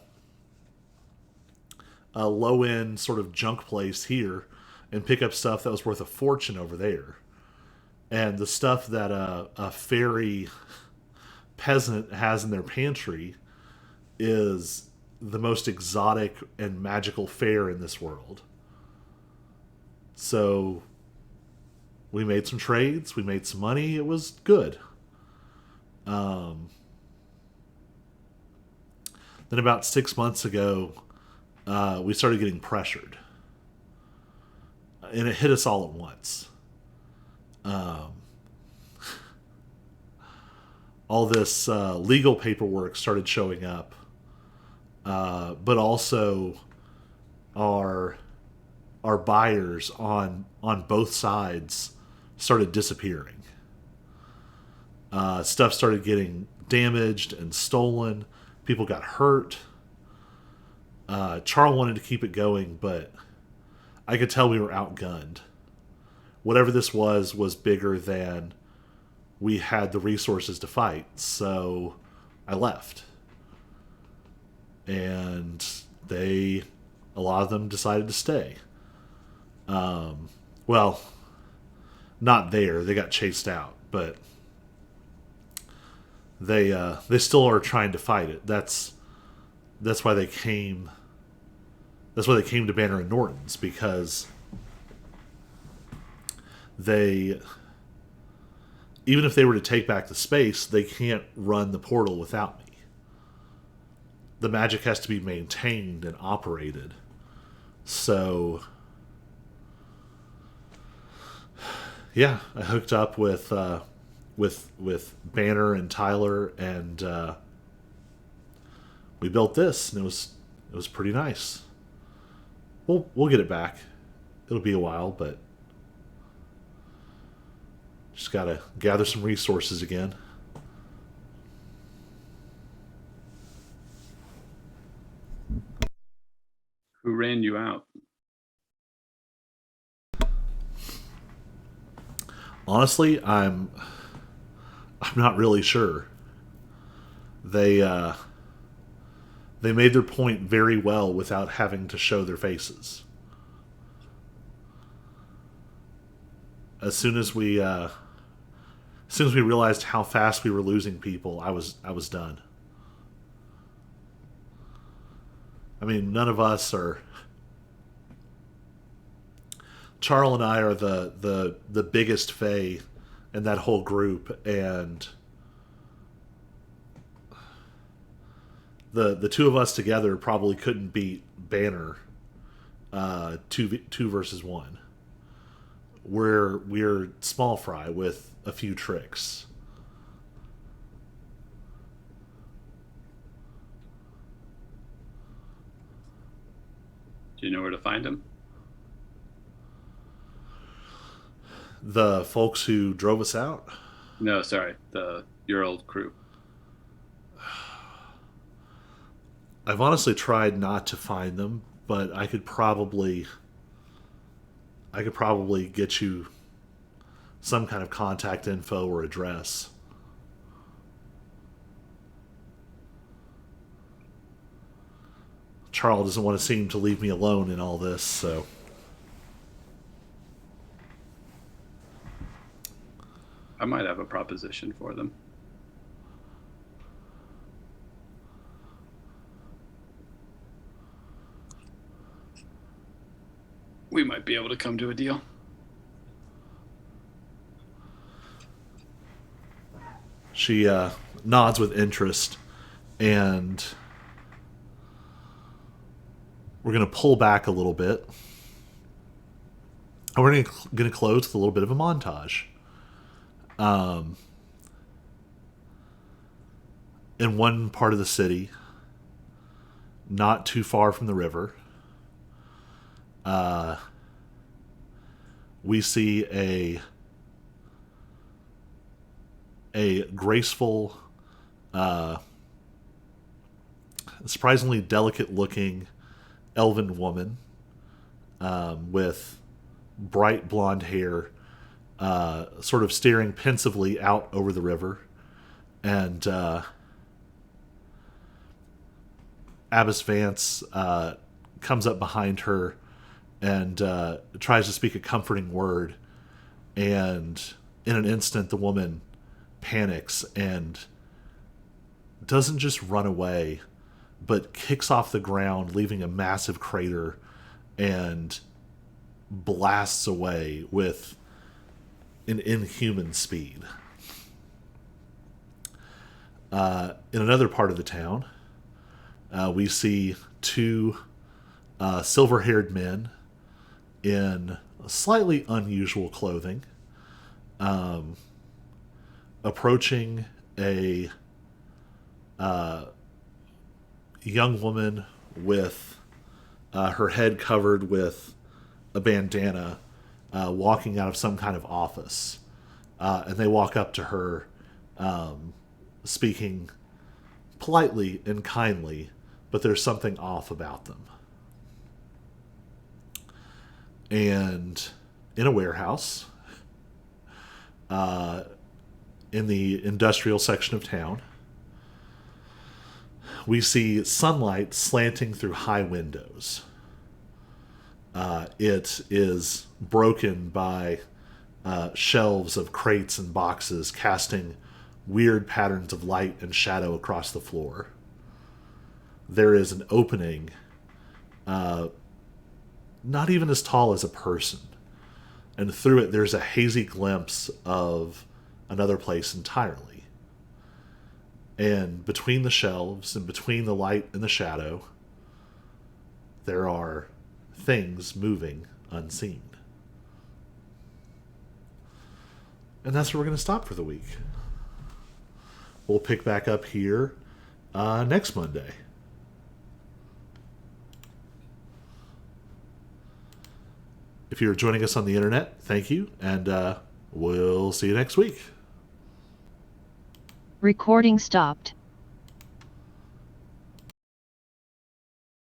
[SPEAKER 1] a low end sort of junk place here and pick up stuff that was worth a fortune over there. And the stuff that a fairy peasant has in their pantry is the most exotic and magical fare in this world. So we made some trades, we made some money, it was good. Then about 6 months ago, we started getting pressured. And it hit us all at once. All this legal paperwork started showing up. But also our buyers on both sides started disappearing. Stuff started getting damaged and stolen. People got hurt. Charles wanted to keep it going, but I could tell we were outgunned. Whatever this was bigger than we had the resources to fight. So I left. And a lot of them decided to stay. Well, not there. They got chased out, but they still are trying to fight it. That's why they came. That's why they came to Banner and Norton's, because they, even if they were to take back the space, they can't run the portal without me. The magic has to be maintained and operated. So, yeah, I hooked up with Banner and Tyler, and we built this, and it was pretty nice. We'll get it back. It'll be a while, but just gotta gather some resources again.
[SPEAKER 4] Who ran you out?
[SPEAKER 1] Honestly, I'm not really sure. They made their point very well without having to show their faces. As soon as we realized how fast we were losing people, I was done. I mean, none of us are. Charles and I are the biggest fae in that whole group, and the two of us together probably couldn't beat Banner 2 versus 1. We're small fry with a few tricks.
[SPEAKER 4] Do you know where to find him?
[SPEAKER 1] The folks who drove us out?
[SPEAKER 4] No, sorry, your old crew.
[SPEAKER 1] I've honestly tried not to find them, but I could probably get you some kind of contact info or address. Charles doesn't want to seem to leave me alone in all this, so
[SPEAKER 4] I might have a proposition for them. We might be able to come to a deal.
[SPEAKER 1] she nods with interest, and we're going to pull back a little bit. And we're going to close with a little bit of a montage. In one part of the city, not too far from the river, we see a graceful, surprisingly delicate-looking elven woman with bright blonde hair, sort of staring pensively out over the river, and Abbess Vance comes up behind her and tries to speak a comforting word. And in an instant, the woman panics and doesn't just run away, but kicks off the ground, leaving a massive crater, and blasts away with an inhuman speed. In another part of the town, we see two silver-haired men in slightly unusual clothing approaching a young woman with her head covered with a bandana, walking out of some kind of office. And they walk up to her, speaking politely and kindly, but there's something off about them. And in a warehouse, in the industrial section of town, we see sunlight slanting through high windows. It is broken by shelves of crates and boxes, casting weird patterns of light and shadow across the floor. There is an opening, not even as tall as a person, and through it there's a hazy glimpse of another place entirely. And between the shelves and between the light and the shadow, there are things moving unseen. And that's where we're going to stop for the week. We'll pick back up here next Monday. If you're joining us on the internet, thank you, and we'll see you next week.
[SPEAKER 5] Recording stopped.